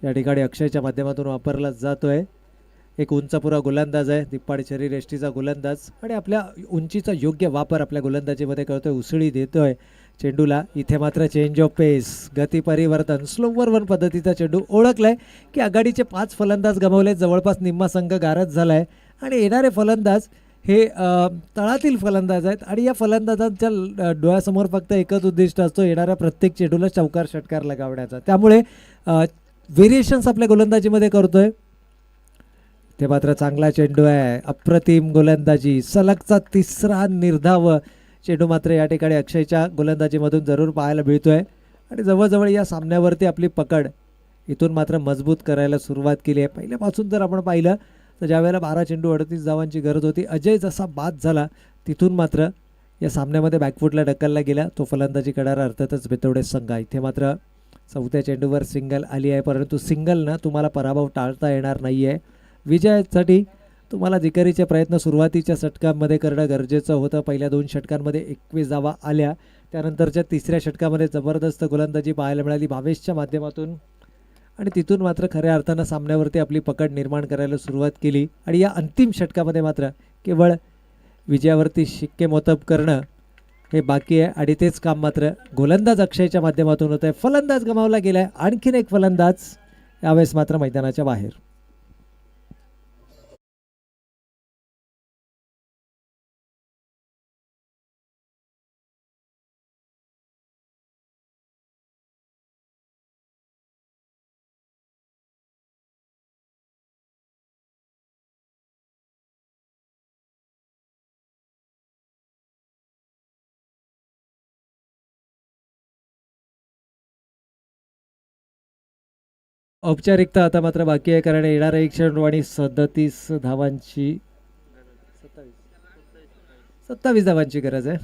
या ठिकाणी अक्षयच्या माध्यमातून वापरला जातोय. एक उंचपुरा गोलंदाज आहे, दिप्पाड शरीर एष्टीचा गोलंदाज, आणि आपल्या उंचीचा योग्य वापर आपल्या गोलंदाजीमध्ये करतोय. उसळी देतोय चेंडूला. इथे मात्र चेंज ऑफ पेस, गती परिवर्तन, स्लोवर वन पद्धतीचा चेंडू. ओळखलाय की आघाडीचे 5 फलंदाज गमावले, जवळपास निम्मा संघ गारद झालाय आणि येणारे फलंदाज हे तळातील फलंदाज आहेत. आणि या फलंदाजांच्या डोळ्यासमोर फक्त एकच उद्दिष्ट असतो, येणाऱ्या प्रत्येक चेंडूला चौकार षटकार लगावण्याचा. त्यामुळे व्हेरिएशन्स आपल्या गोलंदाजीमध्ये करतोय. ते मात्र चांगला चेंडू आहे, अप्रतिम गोलंदाजी, सलगचा तिसरा निर्धाव चेंडू मात्र या ठिकाणी अक्षयच्या गोलंदाजीमधून जरूर पाहायला मिळतोय. आणि जवळजवळ या सामन्यावरती आपली पकड इथून मात्र मजबूत करायला सुरुवात केली आहे. पहिल्यापासून जर आपण पाहिलं तर ज्यावेळेला 12 चेंडू 38 धावांची गरज होती, अजय जसा बाद झाला तिथून मात्र या सामन्यामध्ये बॅकफुटला ढकलला गेला. तो फलंदाजी करणारा अर्थातच बेतवडे संघ. इथे मात्र चौथ्या चेंडूवर सिंगल आली आहे, परंतु सिंगलनं तुम्हाला पराभव टाळता येणार नाही आहे. विजयासाठी तुम्हाला जिकरीचे प्रयत्न सुरुवातीच्या षटकांमध्ये करणं गरजेचं होतं. पहिल्या 2 षटकांमध्ये 21 धावा आल्या, त्यानंतरच्या तिसऱ्या षटकामध्ये जबरदस्त गोलंदाजी पाहायला मिळाली भावेशच्या माध्यमातून. आणि तिथून मात्र खऱ्या अर्थानं सामन्यावरती आपली पकड निर्माण करायला सुरुवात केली. आणि या अंतिम षटकामध्ये मात्र केवळ विजयावरती शिक्केमोतब करणं हे बाकी आहे. आणि तेच काम मात्र गोलंदाज अक्षयच्या माध्यमातून होत आहे. फलंदाज गमावला गेला आहे, आणखीन एक फलंदाज यावेळेस मात्र मैदानाच्या बाहेर. औपचारिकता आता मात्र बाकी आहे, कारण येणारा एक चेंडू आणि 37 धावांची 27 धावांची गरज आहे.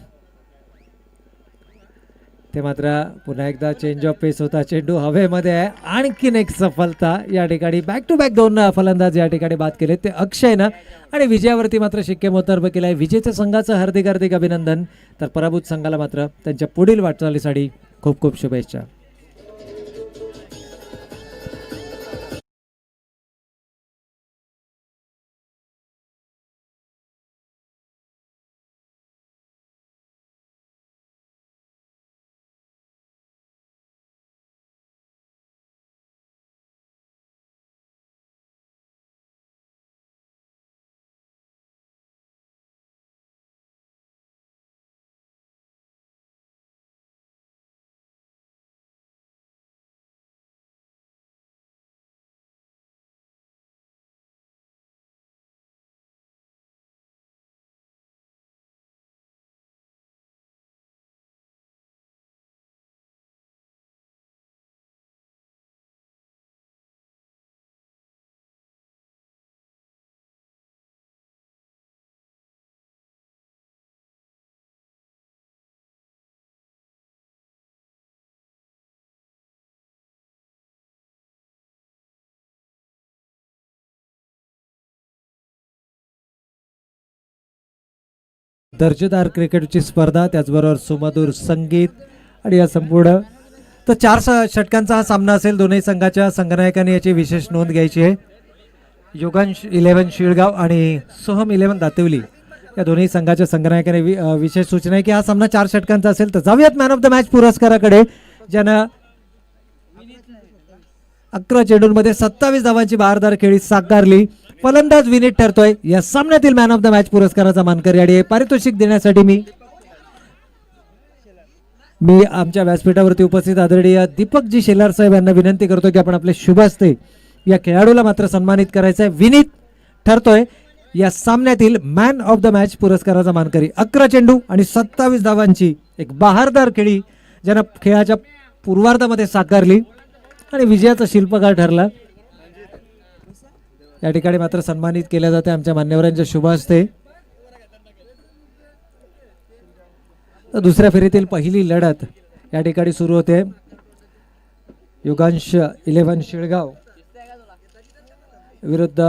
ते मात्र पुन्हा एकदा चेंज ऑफ पेस होता, चेंडू हवेमध्ये आहे. आणखीन एक सफलता या ठिकाणी, बॅक टू बॅक 2 फलंदाज या ठिकाणी बाद केले ते अक्षयनं. आणि विजयावरती मात्र शिक्केमोतर्ब केलं आहे. विजेत्या संघाचं हार्दिक हार्दिक अभिनंदन, तर पराभूत संघाला मात्र त्यांच्या पुढील वाटचालीसाठी खूप खूप शुभेच्छा. दर्जेदार क्रिकेटची स्पर्धा, त्याचबरोबर सुमधुर संगीत आणि या संपूर्ण तर 4 षटकांचा हा सामना असेल. दोन्ही संघाच्या संघनायकांनी याची विशेष नोंद घ्यायची आहे. योगांश 11 शिळगाव आणि सोहम 11 दातिवली या दोन्ही संघाच्या संघनायकाने विशेष सूचना आहे की हा सामना 4 षटकांचा असेल. तर जाऊयात मॅन ऑफ द मॅच पुरस्काराकडे, ज्यानं 11 चेंडूंमध्ये 27 धावांची बहारदार खेळी साकारली. फलंदाज विनीत ठरतोय या सामन्यातील मॅन ऑफ द मॅच पुरस्काराचा मानकरी. आणि पारितोषिक देण्यासाठी मी आमच्या व्यासपीठावरती उपस्थित आदरणीय दीपकजी शेलार साहेब यांना विनंती करतो की आपण आपले शुभ हस्ते या खेळाडूला मात्र सन्मानित करायचं आहे. विनीत ठरतोय या सामन्यातील मॅन ऑफ द मॅच पुरस्काराचा मानकरी. 11 चेंडू आणि 27 धावांची एक बहारदार खेळी ज्यानं खेळाच्या पूर्वार्धामध्ये साकारली आणि विजयाचा शिल्पकार ठरला. या ठिकाणी मात्र सन्मानित केल्या जाते आमच्या मान्यवरांच्या शुभ हस्ते. तर दुसऱ्या फेरीतील पहिली लढत या ठिकाणी सुरू होते. योगांश 11 शिळगाव विरुद्ध